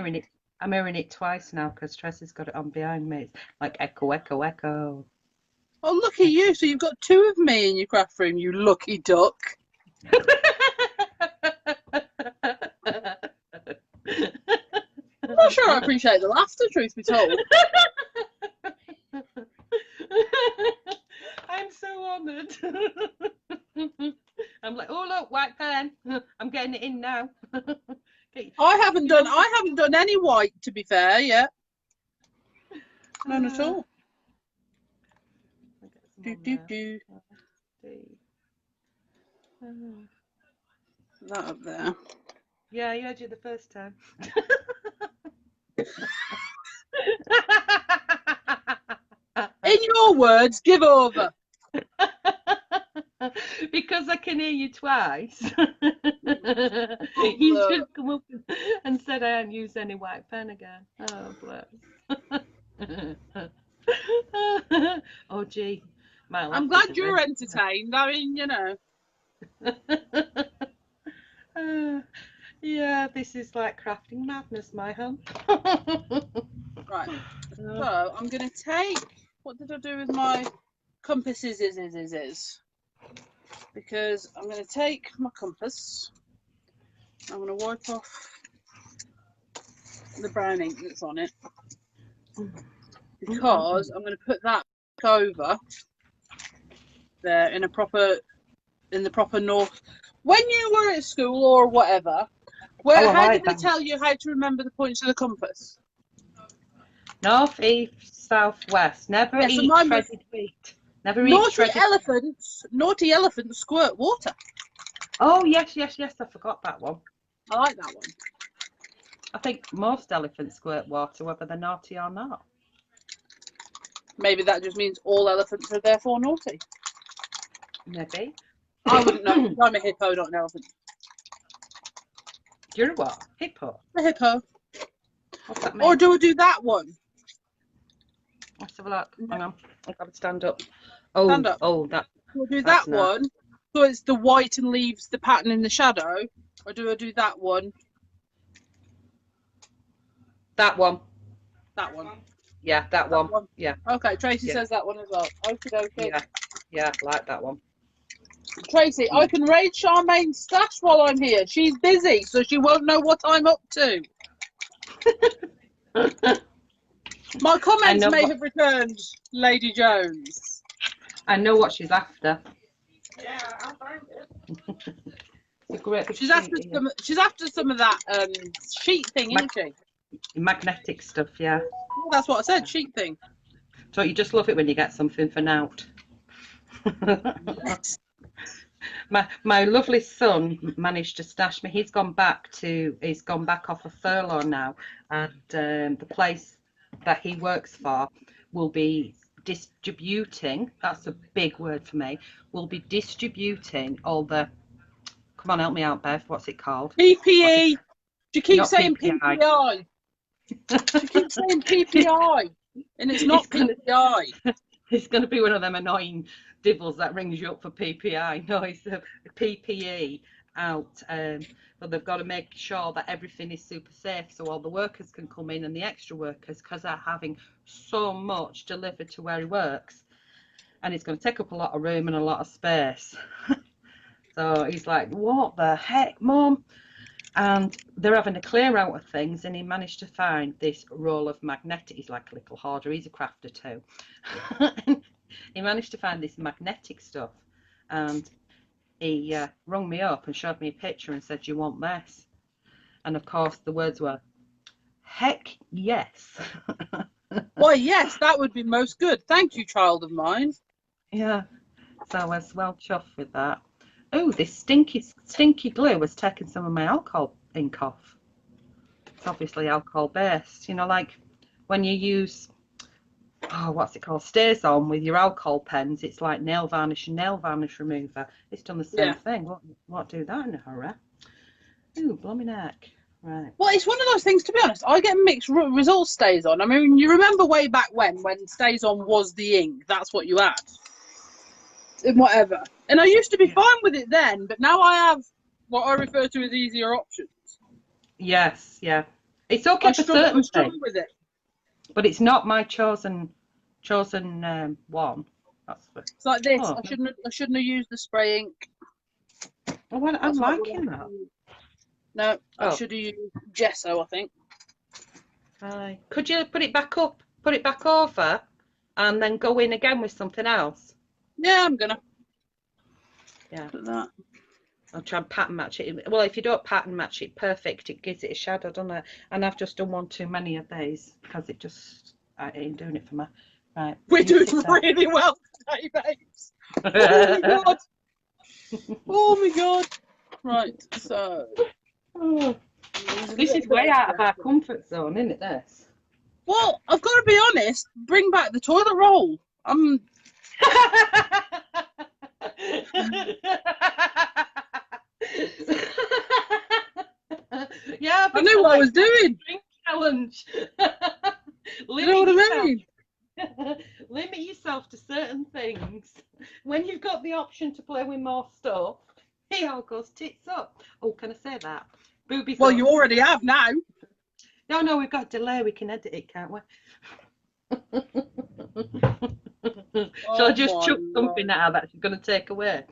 hearing it twice now because Tracy's got it on behind me. It's like echo, echo, echo. Oh, look at you. So you've got 2 of me in your craft room, you lucky duck. I'm not sure I appreciate the laughter, truth be told. I'm so honoured. I'm like, oh look, white pen. I'm getting it in now. I haven't done any white, to be fair, yet. None at all. Do. That up there. Yeah, I heard you the first time. In your words, give over. Because I can hear you twice. You should come up and said I hadn't used any white pen again. Oh, bless. Oh, gee. I'm glad you're entertained. I mean, you know. Yeah, this is like crafting madness, my hun. Right. So I'm going to take. What did I do with my compasses? Because I'm going to take my compass. I'm going to wipe off the brown ink that's on it. Because I'm going to put that over there in the proper north. When you were at school or whatever, how did they tell you how to remember the points of the compass? North, east, southwest. Never Yeah, so eat mine was shredded wheat. Never eat naughty shredded. elephants. Naughty elephants squirt water. Oh yes, yes, yes. I forgot that one. I like that one. I think most elephants squirt water, whether they're naughty or not. Maybe that just means all elephants are therefore naughty. Maybe. I wouldn't know. 'Cause I'm a hippo, not an elephant. You're a what? Hippo. A hippo. What's that mean? Or do I do that one? Let's have a look. Hang on. I've got to stand up. Oh, Stand up. oh, that. Do I do That's that nice. one? So it's the white and leaves the pattern in the shadow? Or do I do that one? That one. That one. Yeah, that one. one. Yeah, Okay, Tracy Yeah. says that one as well. Okie dokie. yeah, yeah. Like that one. Tracy, I can raid Charmain's stash while I'm here. She's busy, so she won't know what I'm up to. My comments may have returned, Lady Jones. I know what she's after. Yeah, I'll find it. It's a great big She's after sheet, some. She's after some of that sheet thing, isn't she? magnetic stuff. Yeah. Well, that's what I said. Sheet thing. So you just love it when you get something for nout. My lovely son managed to stash me. He's gone back off a furlough now, and the place that he works for will be distributing. That's a big word for me. Will be distributing all the. Come on, help me out, Bev. What's it called? PPE. She keeps Not saying PPI. PPI. She keeps saying PPI, and it's not PPI. It's going to be one of them annoying divils that rings you up for PPI. No, it's a PPE out. But they've got to make sure that everything is super safe so all the workers can come in and the extra workers, because they're having so much delivered to where he works. And it's going to take up a lot of room and a lot of space. So he's like, what the heck, Mum? And they're having a clear out of things, and he managed to find this roll of magnetic. He's like a little hoarder. He's a crafter too. He managed to find this magnetic stuff, and he rung me up and showed me a picture and said, "You want this?" And of course, the words were, "Heck yes." Why, yes, that would be most good. Thank you, child of mine. Yeah. So I was well chuffed with that. Oh, this stinky glue has taken some of my alcohol ink off. It's obviously alcohol based. You know, like when you use, oh, what's it called? Stays on with your alcohol pens. It's like nail varnish and nail varnish remover. It's done the same thing. What do that in a hurry? Ooh, blooming heck. Right. Well, it's one of those things, to be honest. I get mixed results stays on. I mean, you remember way back when stays on was the ink. That's what you had. And whatever. And I used to be fine with it then, but now I have what I refer to as easier options. Yes, yeah. It's okay for certain things, with it. but it's not my chosen one. That's for, It's like this. Oh, I shouldn't have used the spray ink. oh, well, I'm liking that. No, I Oh. should have used gesso, I think. Could you put it back up, put it back over, and then go in again with something else? Yeah, I'm gonna. Yeah. Put that. I'll try and pattern match it. Well, if you don't pattern match it perfect, it gives it a shadow, doesn't it? And I've just done one too many of these because I ain't doing it for me. Right. We're doing really well today, babes. Oh my god. Oh my god. Right, so. Oh, this is way out of our comfort zone, isn't it, this? Well, I've got to be honest. Bring back the toilet roll. Yeah, I knew what I was doing. Drink challenge. You know what I mean? Limit yourself to certain things. When you've got the option to play with more stuff, it all goes tits up. Oh, can I say that? Boobies Well, up. you already have now. No, we've got a delay. We can edit it, can't we? Shall I just chuck something out that she's going to take away?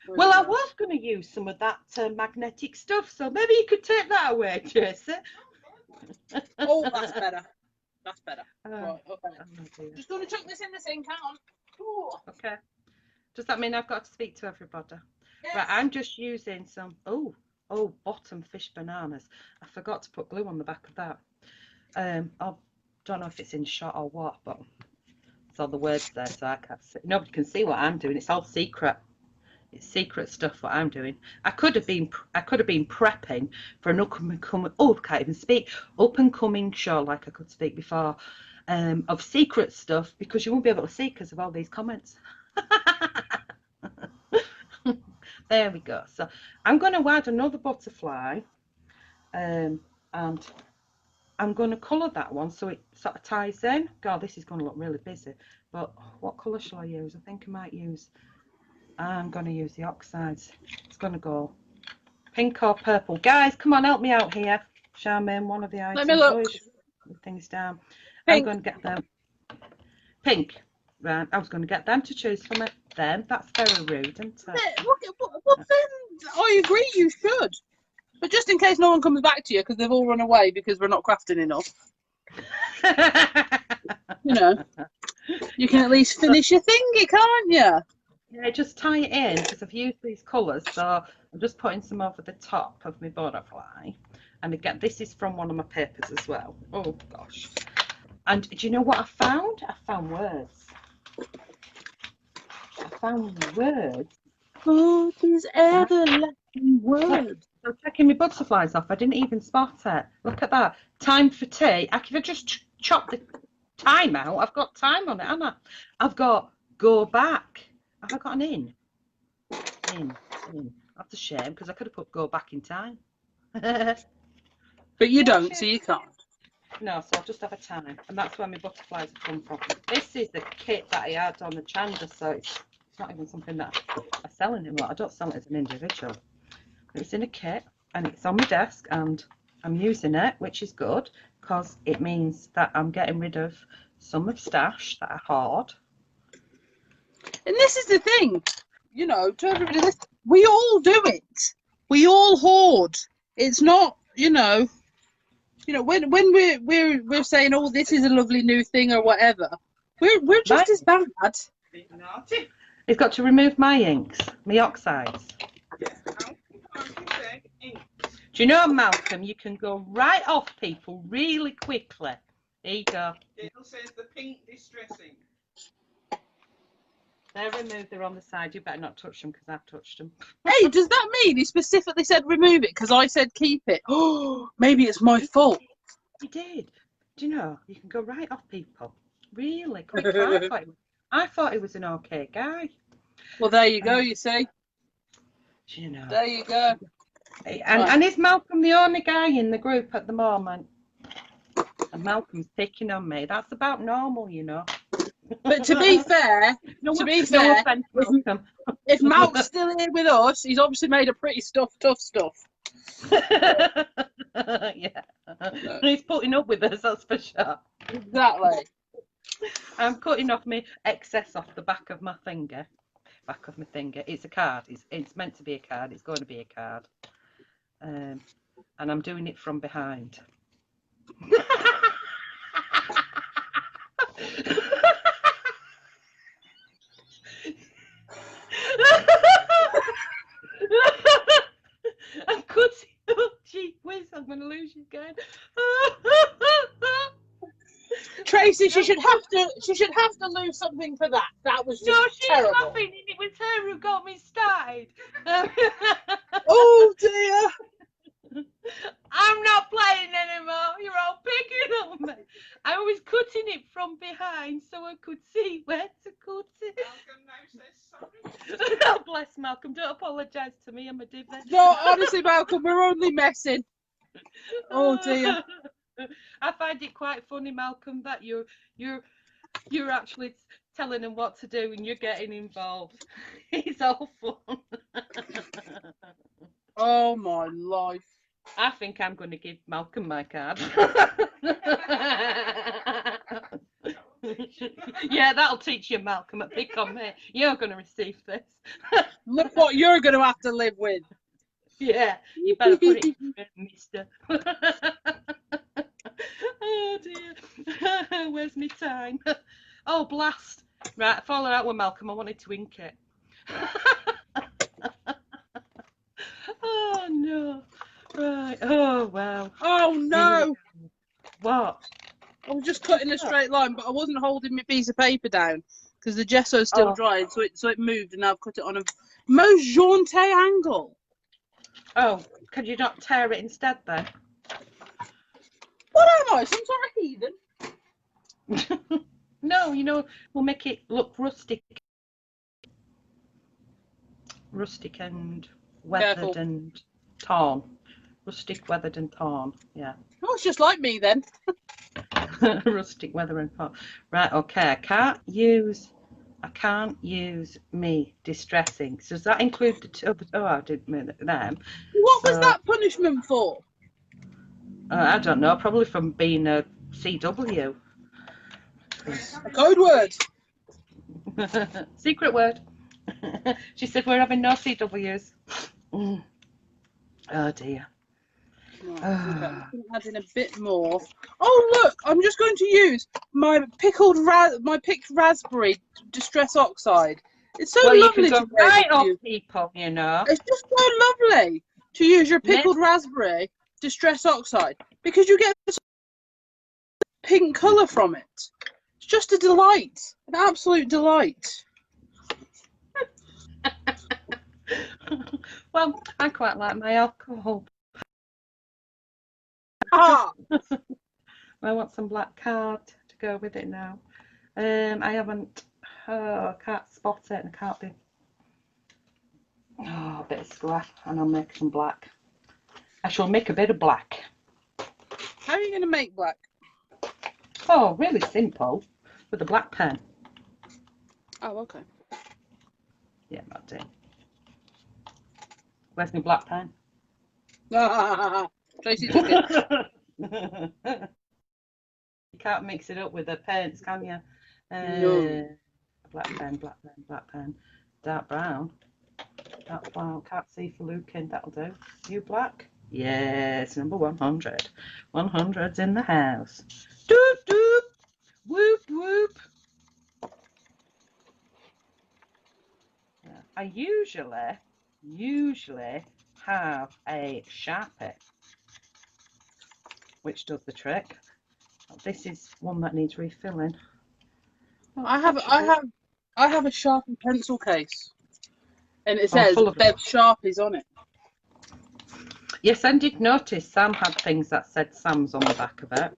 Well, I was going to use some of that magnetic stuff, so maybe you could take that away, Tracy. Oh, that's better. That's better. Right, okay. Oh, Just going to chuck this in the sink, hang on. Ooh. okay. Does that mean I've got to speak to everybody? Yes. Right, I'm just using some, oh, bottom fish bananas. I forgot to put glue on the back of that. don't know if it's in shot or what, but it's all the words there, so I can't see. Nobody can see what I'm doing. It's all secret. It's secret stuff what I'm doing. I could have been prepping for an up and coming show, like I could speak before, of secret stuff, because you won't be able to see because of all these comments. There we go. So I'm going to add another butterfly, and I'm going to colour that one so it sort of ties in. God, this is going to look really busy. But what colour shall I use? I think I might use, I'm going to use the oxides. It's going to go pink or purple. Guys, come on, help me out here. Charmain, one of the items. Let me look. Things down. Pink. I'm going to get them. Pink. Right, I was going to get them to choose for me. Them. That's very rude, isn't it? Well, then, I agree you should. But just in case no one comes back to you because they've all run away because we're not crafting enough, you know, you can at least finish your thingy, can't you? Yeah, just tie it in because I've used these colours, so I'm just putting some over the top of my butterfly. And again, this is from one of my papers as well. Oh gosh. And do you know what I found? I found words. Oh, these everlasting words. So taking my butterflies off, I didn't even spot it. Look at that. Time for tea. I could have just chopped the time out. I've got time on it, haven't I? I've got go back. Have I got an in? In. That's a shame because I could have put go back in time. But you don't, so you can't. No, so I'll just have a time. And that's where my butterflies have come from. This is the kit that I had on the Chandler, so it's not even something that I sell anymore. I don't sell it as an individual. It's in a kit and it's on my desk and I'm using it, which is good because it means that I'm getting rid of some of stash that I hoard. And this is the thing, you know, to everybody, we all do it. We all hoard. It's not, you know, when we're saying, oh, this is a lovely new thing or whatever, we're just as bad. Naughty. It's got to remove my inks, my oxides. Do you know, Malcolm, you can go right off people really quickly. There you go. It'll say the pink distressing. They're removed, they're on the side. You better not touch them because I've touched them. Hey, does that mean he specifically said remove it because I said keep it? Oh, maybe it's my fault. He did. Do you know, you can go right off people really quickly. I thought he was an okay guy. Well, there you go, you see. Do you know? There you go. And is Malcolm the only guy in the group at the moment? And Malcolm's picking on me. That's about normal, you know. But to be fair, No offense, Malcolm. if Malk's still here with us, he's obviously made a pretty tough stuff. Yeah. He's putting up with us, that's for sure. Exactly. I'm cutting off my excess off the back of my finger. It's a card. It's meant to be a card. It's going to be a card. And I'm doing it from behind. I'm cutting up. Gee whiz, I'm going to lose you again. Tracy, she should have to lose something for that. That was just terrible. Laughing, and it was her who got me started. Oh dear. I'm not playing anymore. You're all picking on me. I was cutting it from behind so I could see where to cut it. Malcolm now says sorry. Oh, bless Malcolm. Don't apologise to me. I'm a diva. No, honestly, Malcolm, we're only messing. Oh dear. I find it quite funny, Malcolm, that you're actually telling them what to do and you're getting involved. It's all fun. Oh my life. I think I'm going to give Malcolm my card. Yeah, that'll teach you, Malcolm, a pick on me. You're going to receive this. Look what you're going to have to live with. Yeah, you better put it in, mister. Oh dear. Where's my time? Oh, blast. Right, I followed out with Malcolm. I wanted to ink it. Oh no. Right. Oh wow. Oh no. What? I was just cutting a straight line, but I wasn't holding my piece of paper down because the gesso's still dried, so it moved, and now I've cut it on a most jaunty angle. Oh, could you not tear it instead then? What am I, some sort of heathen? No, you know, we'll make it look rustic. Rustic and weathered. Careful. And torn. Rustic, weathered and torn, yeah. Oh, it's just like me then. Rustic, weather and torn. Right, okay, I can't use me distressing. So does that include the two? Oh, I didn't mean them. What was that punishment for? I don't know, probably from being a CW. A code word. Secret word. She said we're having no CWs. Oh dear. Right, okay, I'm going to add in a bit more. Oh look, I'm just going to use my picked raspberry distress oxide. It's so Well, lovely you can to go right use. off people, you know. It's just so lovely to use your pickled raspberry distress oxide because you get this pink colour from it. It's just a delight, an absolute delight. Well, I quite like my alcohol. Ah, I want some black card to go with it now. I haven't. Oh, I can't spot it, and I can't be. Oh, a bit of square, and I'll make some black. I shall make a bit of black. how are you going to make black? Oh, really simple, with a black pen. Oh, okay. Yeah, that's it. Where's my black pen? Tracy took it. You can't mix it up with the paints, can you? No. Black pen, black pen, black pen. Dark brown. Dark brown. Can't see for looking. That'll do. You black? Yes, number 100. 100's in the house. Doop doop. Whoop whoop. Yeah. I usually have a Sharpie, which does the trick. This is one that needs refilling. I have a Sharpie pencil case, and it Oh, says full of Bev Sharpies on it. Yes, I did notice Sam had things that said Sam's on the back of it.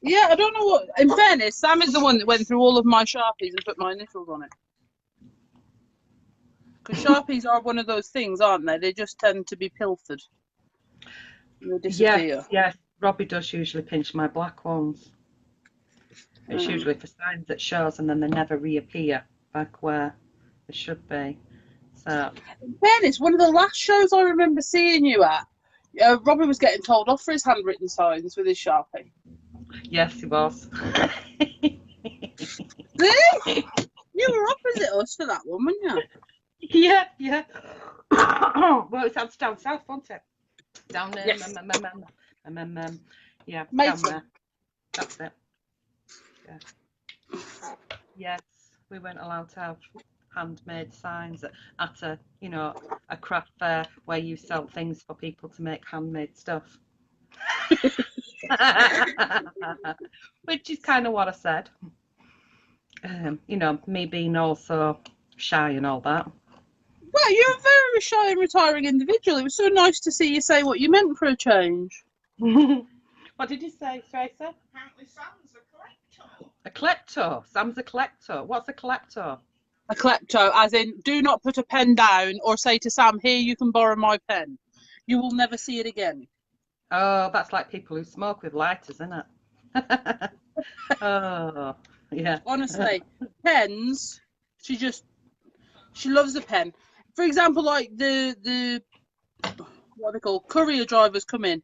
Yeah, I don't know what. In fairness, Sam is the one that went through all of my Sharpies and put my initials on it. Because Sharpies are one of those things, aren't they? They just tend to be pilfered. They disappear. Yes. Robbie does usually pinch my black ones. It's usually for signs that shows, and then they never reappear back where they should be. So, In fairness, one of the last shows I remember seeing you at, Robbie was getting told off for his handwritten signs with his Sharpie. yes, he was. See? You were opposite us for that one, weren't you? Yeah. Well, it's down south, wasn't it? Down there. Yes. Yeah, Mason. down there. That's it. Yeah. Yes, we weren't allowed to have handmade signs at a craft fair where you sell things for people to make handmade stuff. Which is kind of what I said. Me being also shy and all that. Well, you're a very shy and retiring individual. It was so nice to see you say what you meant for a change. What did you say, Tracy? Apparently Sam's a collector. A klepto. Sam's a klepto. What's a klepto? A klepto, as in, do not put a pen down or say to Sam, here, you can borrow my pen. You will never see it again. Oh, that's like people who smoke with lighters, isn't it? Oh, yeah. Honestly, pens, she loves the pen. For example, like the what are they called? Courier drivers come in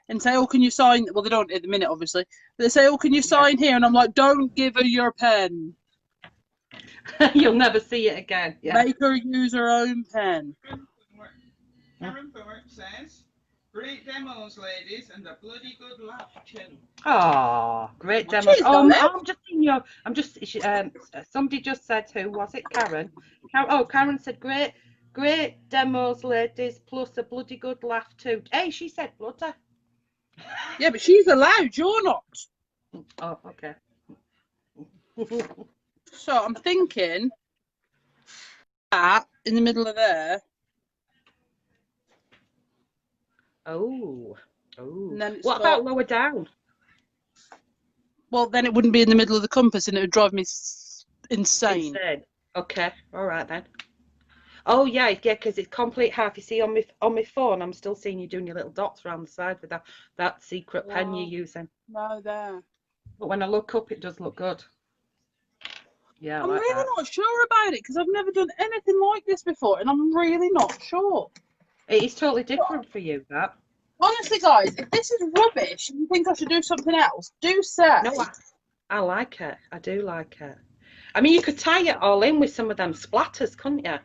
and say, oh, can you sign? Well, they don't at the minute, obviously. But they say, oh, can you sign here? And I'm like, don't give her your pen. You'll never see it again. Yeah. Make her use her own pen. Karen Thorpe says, great demos, ladies, and a bloody good laugh too. Oh, great Well, demo. cheers, Oh, darling. I'm just somebody just said, who was it? Karen. Karen said, great demos, ladies, plus a bloody good laugh too. Hey, she said bloody. Yeah, but she's allowed. You're not. Oh, okay. So I'm thinking that in the middle of there, Oh. and then it's What got. about lower down? Well, then it wouldn't be in the middle of the compass, and it would drive me insane. Insane. Okay. All right then. Oh yeah, because it's complete half. You see on my phone, I'm still seeing you doing your little dots around the side with that secret pen you're Oh, using. no, there. But when I look up, it does look good. Yeah, I I'm like really that. not sure about it because I've never done anything like this before, and I'm really not sure. It is totally different for you, that. Honestly, guys, if this is rubbish and you think I should do something else, do say. No, I like it. I do like it. I mean, you could tie it all in with some of them splatters, couldn't you?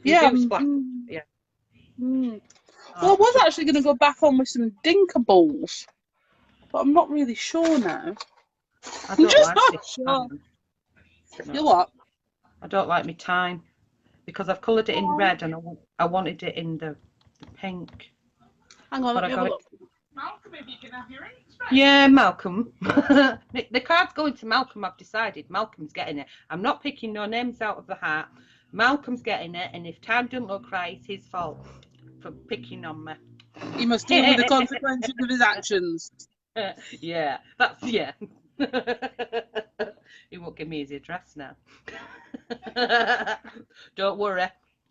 You Yeah. do splatter. Yeah. Well, I Oh, was actually going to go back on with some dinker balls, but I'm not really sure now. I I'm don't just like not this sure. time. You know what? I don't like my time because I've coloured it in red and I wanted it in the pink. Hang on, But let I me have got a it. look. Malcolm, if you can have your rings back. Yeah, Malcolm. The card's going to Malcolm, I've decided. Malcolm's getting it. I'm not picking no names out of the hat. Malcolm's getting it, and if time doesn't look right, it's his fault for picking on me. He must deal with the consequences of his actions. Yeah, yeah. He won't give me his address now. Don't worry.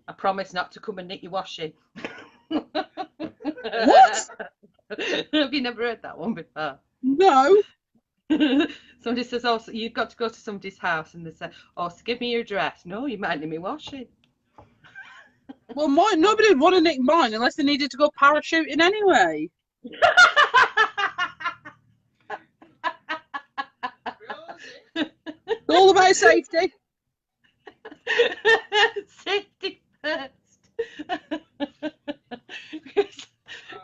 I promise not to come and nick your washing. What? Have you never heard that one before? No. Somebody says, "Oh, so you've got to go to somebody's house," and they say, "Oh, so give me your address." No, you might need me washing. Well, nobody would want to nick mine unless they needed to go parachuting anyway. Rosie. It's all about safety. Safety first.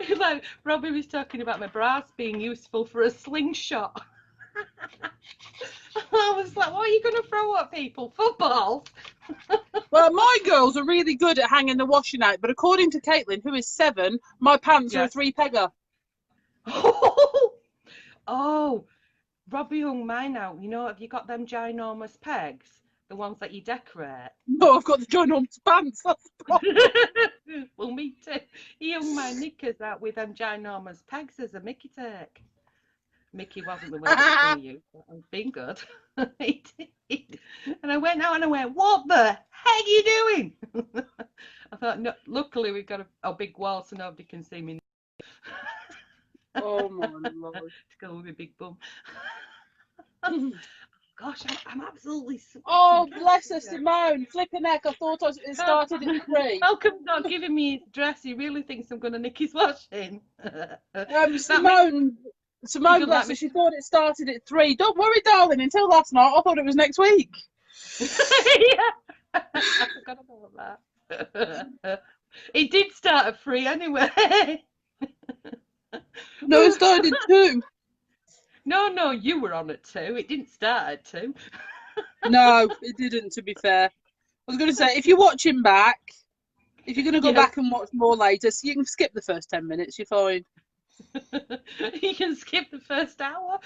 It's like Robbie was talking about my bras being useful for a slingshot. I was like, what are you going to throw at people? Footballs? Well, my girls are really good at hanging the washing out, but according to Caitlin, who is 7, my pants are a 3-pegger. Oh, Robbie hung mine out. You know, have you got them ginormous pegs? The ones that you decorate? No, I've got the ginormous pants. That's the problem. Well, me too. He hung my knickers out with them ginormous pegs as a Mickey take. Mickey wasn't the one that was going to use, but I was being good. He did. And I went out and I went, what the heck are you doing? I thought, no, luckily we've got a big wall so nobody can see me. Oh, my Lord. To go with my big bum. Gosh, I'm absolutely sweating. Oh, bless her, Simone. Flipping heck, I thought it started at 3. Malcolm's not giving me his dress. He really thinks I'm going to nick his washing. Simone, bless her, she thought it started at 3. Don't worry, darling, until last night I thought it was next week. Yeah. I forgot about that. It did start at 3 anyway. No, it started at 2. No, you were on at 2. It didn't start at 2. No, it didn't, to be fair. I was going to say, if you're watching back, if you're going to go back and watch more later, so you can skip the first 10 minutes, you're fine. You can skip the first hour.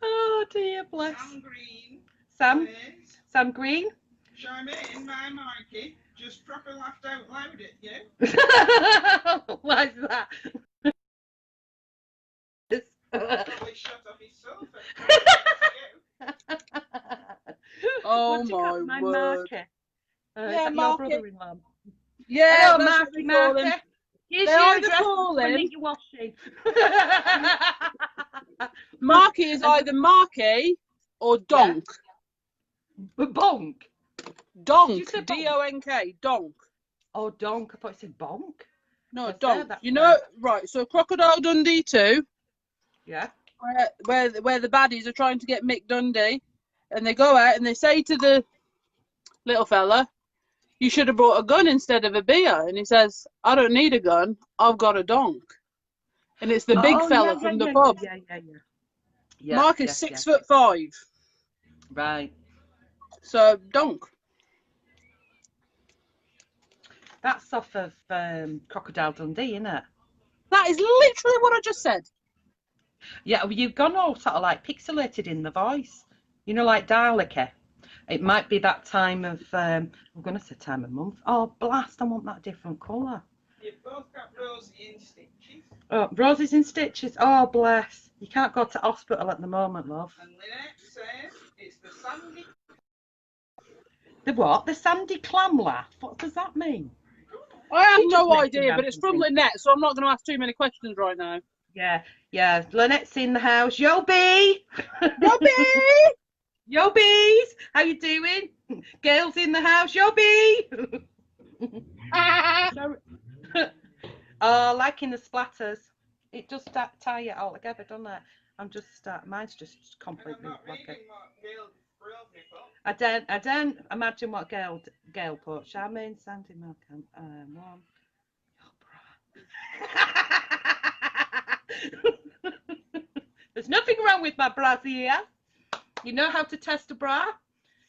Oh dear, bless. Sam Green. Sam? Says, Sam Green? Charmain, my market, just proper laughed out loud at you. Why's that? Probably shut off his sofa. Oh, What do you call my my word. Marky? Yeah, Is that your Marky. brother-in-law? Yeah, Hello, that's what Marky, they call him. Marky. Here's They your either address call when him- you're washing. Marky is either Marky or Donk. Bonk. Did you Donk. say bonk? D-O-N-K. Donk. Oh, donk. I thought you said bonk. No, That's Donk. that's You know, right, so Crocodile Dundee 2, Yeah. where the baddies are trying to get Mick Dundee, and they go out and they say to the little fella, you should have brought a gun instead of a beer. And he says, I don't need a gun, I've got a donk. And it's the big fella from the pub. Yeah. Mark is 6'5". Right. So donk. That's off of Crocodile Dundee, isn't it? That is literally what I just said. Yeah, well, you've gone all sort of like pixelated in the voice. You know, like Dalek. It might be that time of, I'm going to say time of month. Oh, blast, I want that different colour. You've both got Rosie in stitches. Oh, Rosie's in stitches. Oh, bless. You can't go to hospital at the moment, love. And Lynette says it's the sandy. The what? The Sandy Clam laugh? What does that mean? I have She just no makes idea, me but it's from think. Lynette, so I'm not going to ask too many questions right now. Yeah, yeah. Lynette's in the house. Yo, B! Yo, B! Yo, bees! How you doing? Gail's in the house. Yo, B! Oh, liking the splatters. It does tie it all together, doesn't it? I'm just, mine's just completely I'm not like reading what Gail Rosie put. I don't imagine what Gail put. Charmain, Sandy, Malcolm, Mom. There's nothing wrong with my brassiere. You know how to test a bra.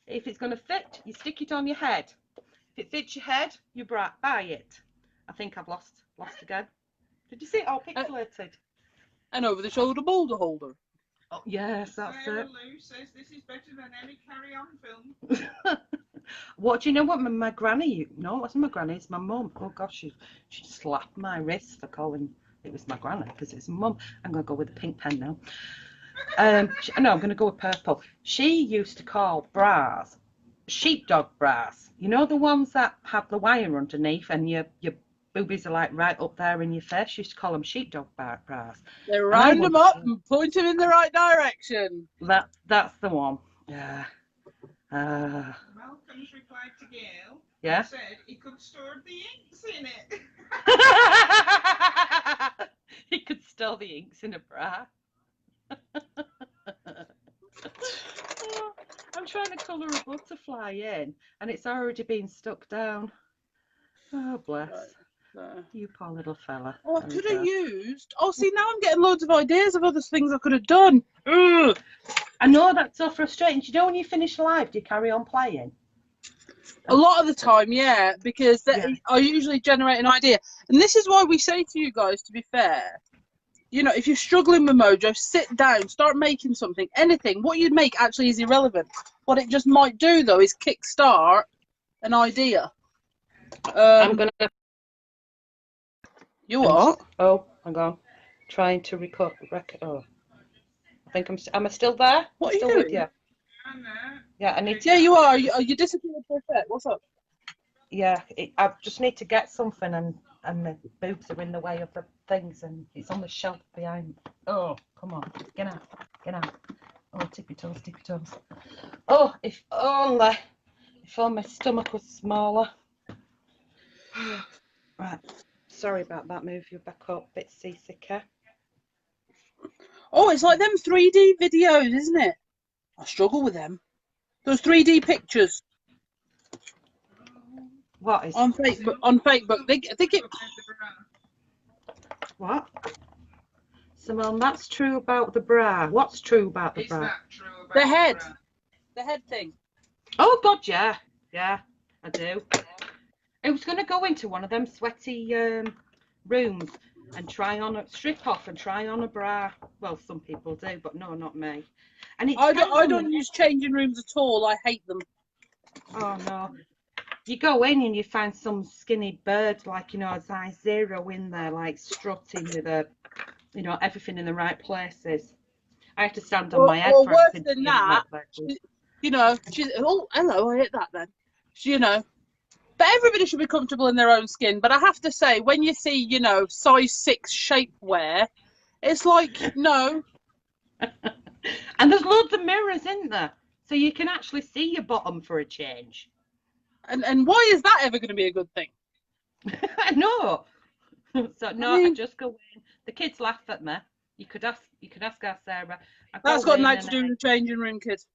If it's going to fit, you stick it on your head. If it fits your head, you buy it. I think I've lost again. Did you see it all pixelated? And over the shoulder boulder holder. Oh, yes, that's Sarah it. Lou says this is better than any carry-on film. What do you know? What my granny? No, it wasn't my granny. It's my mum. Oh gosh, she slapped my wrist for calling it was my granny because it's my mum. I'm gonna go with the pink pen now. No, I'm gonna go with purple. She used to call bras sheepdog bras. You know the ones that have the wire underneath and your boobies are like right up there in your face. She used to call them sheepdog bras. They round them up and point them in the right direction. That's the one. Yeah. Malcolm's replied to Gail. Yeah. Said he could store the inks in it. He could store the inks in a bra. I'm trying to colour a butterfly in and it's already been stuck down. Oh, bless. You poor little fella. Oh, I could have used. Oh, see, now I'm getting loads of ideas of other things I could have done. Ugh. I know that's so frustrating. Do you know when you finish live, do you carry on playing? A lot of the time, yeah, because Yeah. I usually generate an idea. And this is why we say to you guys, to be fair, you know, if you're struggling with Mojo, sit down, start making something, anything. What you'd make actually is irrelevant. What it just might do, though, is kickstart an idea. I'm going to... You what? Oh, hang on. Trying to record. Oh, I think am I still there? What are you still doing? with you? Yeah, I need to... Yeah, you are. You disappeared for a sec. What's up? Yeah, I just need to get something and the boobs are in the way of the things and it's on the shelf behind. Oh, come on. Get out. Oh, tippy toes. Oh, if only my stomach was smaller. Right. Sorry about that. Move you back up. Bit seasicker. Oh, it's like them 3D videos, isn't it? I struggle with them. Those 3D pictures. What is on Facebook? They get. What? Simone, that's true about the bra. What's true about the It's bra? not true about The head. bra. The head thing. Oh God, yeah, I do. I was going to go into one of them sweaty rooms and strip off and try on a bra. Well, some people do, but no, not me. And I don't use changing rooms at all. I hate them. Oh no. You go in and you find some skinny bird, like, you know, a size 0 in there, like strutting with everything in the right places. I have to stand on my head or for worse everything than to be in the that, right places. she's, oh, hello, I hit that then. But everybody should be comfortable in their own skin. But I have to say, when you see, size 6 shapewear, it's like, no. And there's loads of mirrors, isn't there? So you can actually see your bottom for a change. And why is that ever going to be a good thing? No. So no, I mean, I just go in. The kids laugh at me. You could ask our Sarah. That's got nothing to do with the changing room, kids.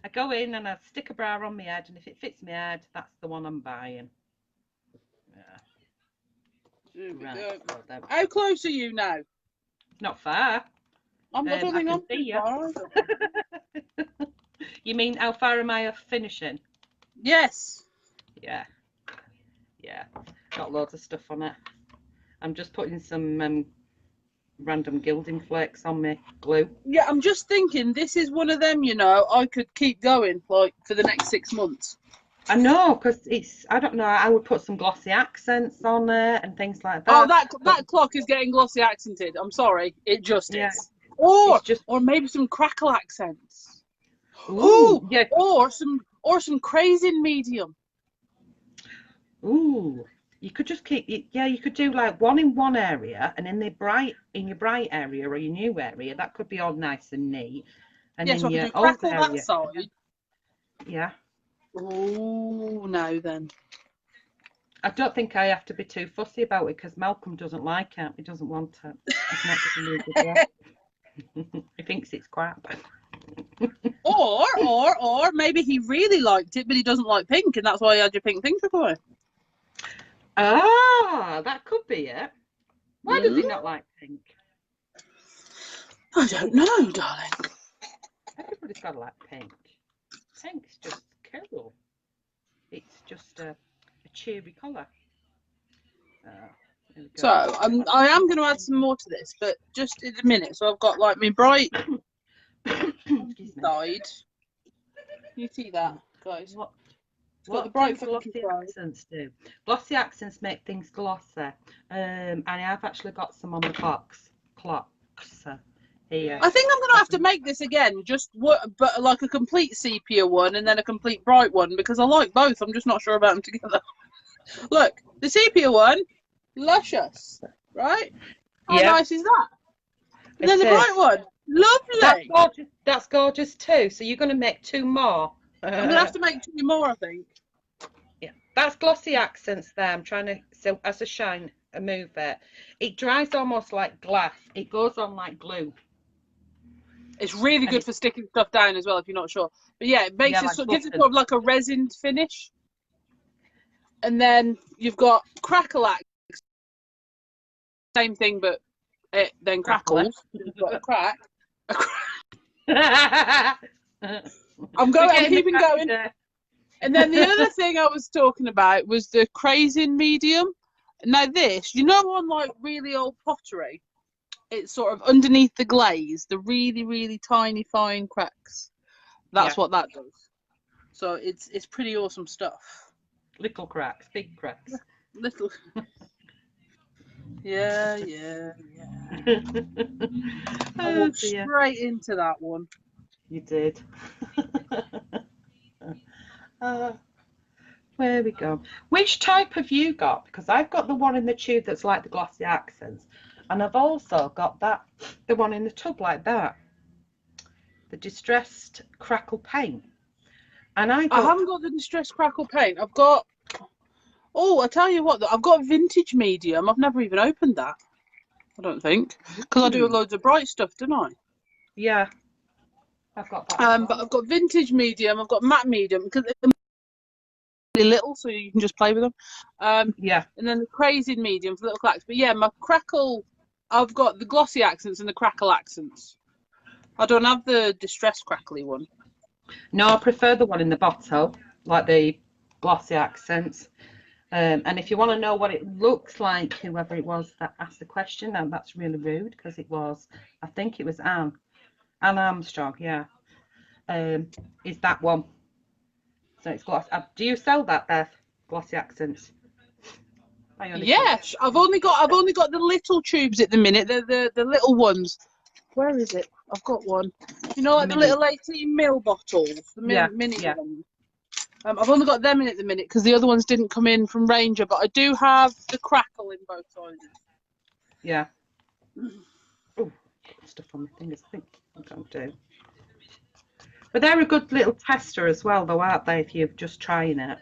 I go in and I stick a bra on my head, and if it fits my head, that's the one I'm buying. Yeah. Right. Well, how close are you now? Not far. I don't think I'm see too far. You mean how far am I off finishing? Yes. Yeah. Got loads of stuff on it. I'm just putting some random gilding flakes on my glue. Yeah, I'm just thinking this is one of them, you know, I could keep going like for the next 6 months. I know, because I don't know, I would put some glossy accents on it and things like that. Oh, that clock is getting glossy accented. I'm sorry, it just Yeah. is. Or just... maybe some crackle accents. Ooh, yeah. Or some crazing medium. Ooh, you could just keep, yeah, you could do like one in one area, and in your bright area or your new area, that could be all nice and neat. And Yeah, so I your could do old crackle area, that side. yeah. Oh, now then. I don't think I have to be too fussy about it because Malcolm doesn't like it. He doesn't want it. He's not giving me a good job. He thinks it's crap. or maybe he really liked it, but he doesn't like pink, and that's why he had your pink thing took away. Ah, that could be it. Why does he not like pink? I don't know, darling. Everybody's got to like pink. Pink's just cool. It's just a cheery colour. So I am going to add some more to this, but just in a minute. So I've got like my bright side. You see that, guys? What the bright glossy accents do? Glossy accents make things glossy. And I have actually got some on the clocks here. I think I'm going to have to make this again, but like a complete sepia one and then a complete bright one, because I like both. I'm just not sure about them together. Look, the sepia one, luscious, right? How nice is that? And then the bright one, lovely. That's gorgeous too. So you're going to make 2 more. I'm going to have to make 2 more, I think. Yeah, that's glossy accents there. I'm trying to, so as a shine, move it. It dries almost like glass. It goes on like glue. It's really good for sticking stuff down as well, if you're not sure. But yeah, it makes it gives it sort of like a resined finish. And then you've got crackle accents. Same thing, but it then crackles. You've got a crack. I'm keeping going. And then the other thing I was talking about was the crazing medium. Now this, you know, on like really old pottery, it's sort of underneath the glaze, the really, really tiny, fine cracks. That's what that does. So it's pretty awesome stuff. Little cracks, big cracks. Little. Yeah. I walked straight into that one. You did. Where we go. Which type have you got? Because I've got the one in the tube that's like the glossy accents, and I've also got the one in the tub like that, the distressed crackle paint. And I haven't got the distressed crackle paint. I've got. Oh, I tell you what, I've got vintage medium. I've never even opened that. I don't think, because I do loads of bright stuff, don't I? Yeah. I've got that. But I've got vintage medium. I've got matte medium because they're really little, so you can just play with them. Yeah. And then the crazy medium for little cracks. But yeah, my crackle, I've got the glossy accents and the crackle accents. I don't have the distressed crackly one. No, I prefer the one in the bottle, like the glossy accents. And if you want to know what it looks like, whoever it was that asked the question, and that's really rude because I think it was Anne Armstrong, yeah, is that one. So it's glossy. Do you sell that, Beth? Glossy accents? Yes, I've only got the little tubes at the minute. The little ones. Where is it? I've got one. You know, like the little 18ml bottles, the mini ones. I've only got them in at the minute because the other ones didn't come in from Ranger, but I do have the crackle in both sizes. Yeah. Oh, got stuff on my fingers. I think I don't do. But they're a good little tester as well, though, aren't they? If you're just trying it.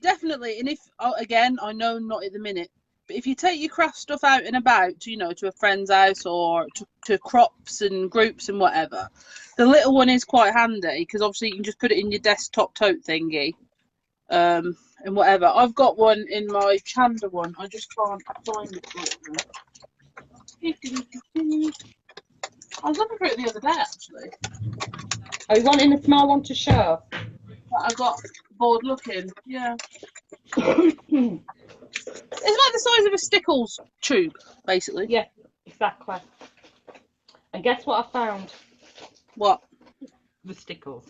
Definitely, and if again, I know not at the minute, but if you take your craft stuff out and about, to a friend's house or to crops and groups and whatever, the little one is quite handy because obviously you can just put it in your desktop tote thingy, and whatever. I've got one in my Chanda one. I just can't find it right now. I was looking for it the other day, actually. Are you wanting a small one to show? I got bored looking. Yeah. It's like the size of a Stickles tube, basically. Yeah, exactly. And guess what I found? What? The Stickles.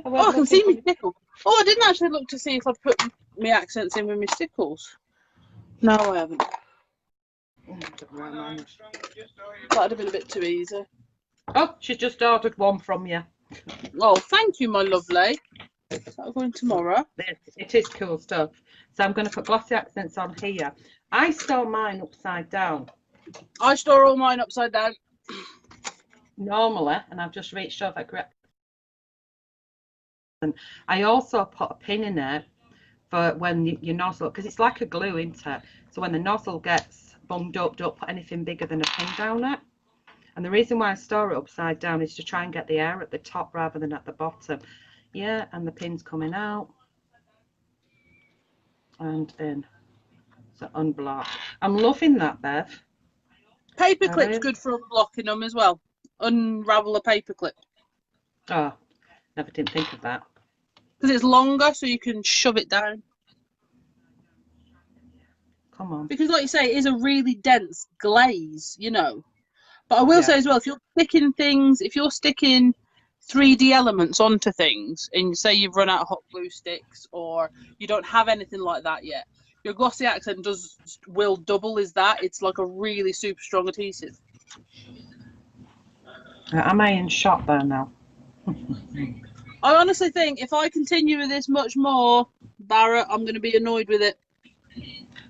Oh, I can see my Stickles. Oh, I didn't actually look to see if I'd put my accents in with my Stickles. No, I haven't. That'd have been a bit too easy. Oh, she's just ordered one from you. Oh, thank you, my lovely. That'll go in tomorrow. It is cool stuff. So I'm going to put glossy accents on here. I store mine upside down. I store all mine upside down. Normally, and I've just reached over grip. And I also put a pin in it for when your nozzle, because it's like a glue, isn't it? So when the nozzle gets bunged up, don't put anything bigger than a pin down it. And the reason why I store it upside down is to try and get the air at the top rather than at the bottom. Yeah, and the pin's coming out and in. So unblock. I'm loving that, Bev. Paperclip's good for unblocking them as well. Unravel a paperclip. Oh, never didn't think of that. Because it's longer, so you can shove it down. Come on. Because, like you say, it is a really dense glaze, you know. But I will say as well, if you're sticking things, if you're sticking 3D elements onto things, and say you've run out of hot glue sticks or you don't have anything like that yet, your glossy accent will double as that. It's like a really super strong adhesive. Am I in shot there now? I honestly think if I continue with this much more, Barrett, I'm going to be annoyed with it.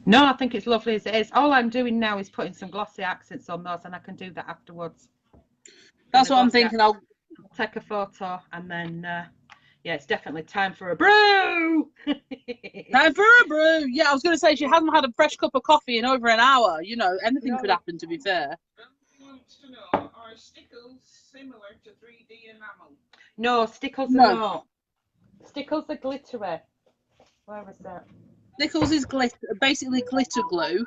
No, I think it's lovely as it is. All I'm doing now is putting some glossy accents on those, and I can do that afterwards. That's what I'm thinking. I'll take a photo, and then yeah, it's definitely time for a brew. Time for a brew. Yeah, I was going to say she hasn't had a fresh cup of coffee in over an hour. You know, anything could happen. To be fair. Wants to know, are Stickles similar to 3D enamel? No, Stickles are not. Stickles are glittery. Where is that? Stickles is basically glitter glue.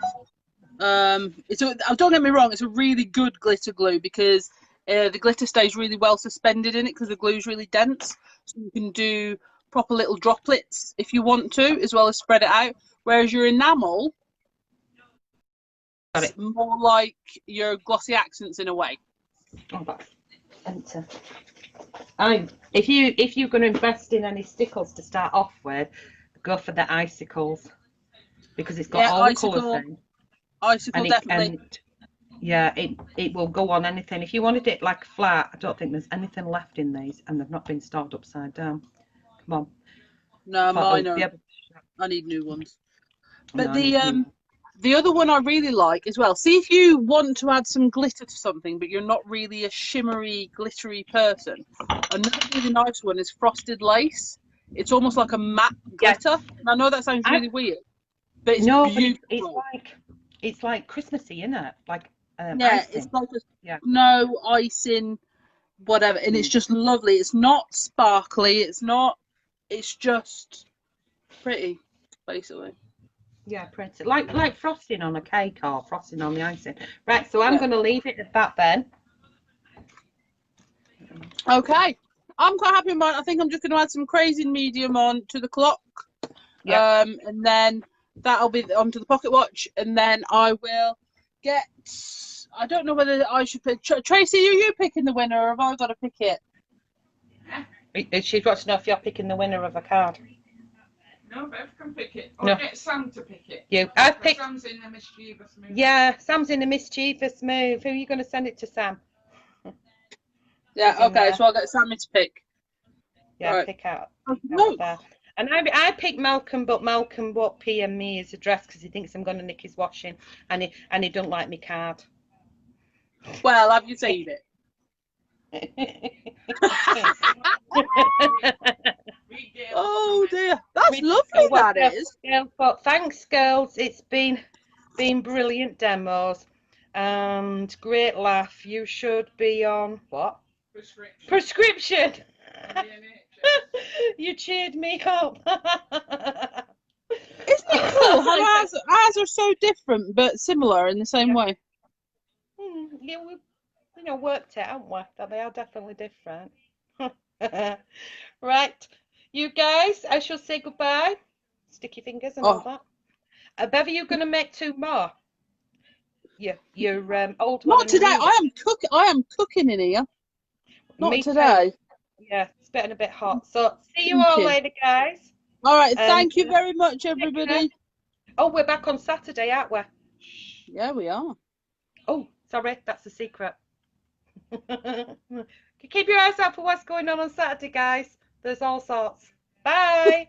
Don't get me wrong, it's a really good glitter glue because the glitter stays really well suspended in it because the glue's really dense. So you can do proper little droplets if you want to, as well as spread it out. Whereas your enamel is more like your glossy accents in a way. Oh, that's enter. If you're going to invest in any Stickles to start off with, go for the icicles because it's got all the colours in. Icicle definitely. It will go on anything. If you wanted it like flat, I don't think there's anything left in these, and they've not been stored upside down. Come on. No, mine are. I need new ones. But the other one I really like as well. See if you want to add some glitter to something, but you're not really a shimmery, glittery person. Another really nice one is frosted lace. It's almost like a matte glitter. And I know that sounds really weird, but it's beautiful. It's like Christmassy, isn't it? Like icing. It's like no icing, whatever, and it's just lovely. It's not sparkly. It's just pretty, basically. Yeah, pretty. Like frosting on a cake or frosting on the icing. Right, so I'm going to leave it at that then. Okay. I'm quite happy with mine. I think I'm just going to add some crazy medium on to the clock. Yeah. And then that'll be onto the pocket watch. And then I will get... I don't know whether I should pick... Tracy, are you picking the winner or have I got to pick it? She's got to know if you're picking the winner of a card. No, Bev can pick it. Or get Sam to pick it. I picked... Sam's in a mischievous mood. Yeah, Sam's in a mischievous mood. Who are you going to send it to, Sam? Yeah, okay, so I'll get Sammy to pick. Yeah, right. Pick out. And I picked Malcolm, but Malcolm won't PM me his address because he thinks I'm going to nick his washing, and he don't like me card. Well, have you seen it? Oh dear, that's lovely. That is. But thanks, girls. It's been brilliant demos and great laugh. You should be on what? Prescription. You cheered me up. Isn't it cool how ours are so different but similar in the same way? Yeah, we worked it, haven't we? That they are definitely different. Right, you guys, I shall say goodbye. Sticky fingers and all that. Bev, are you going to make 2 more? Your old one Not and today. new one. I am cooking in here. Not Me too. today. Yeah, it's getting a bit hot. So see you all Thinking. later, guys. All right. And Thank you very much, take care. everybody. Oh, we're back on Saturday, aren't we? Yeah, we are. Oh, sorry, that's a secret. Keep your eyes out for what's going on Saturday, guys. There's all sorts. Bye.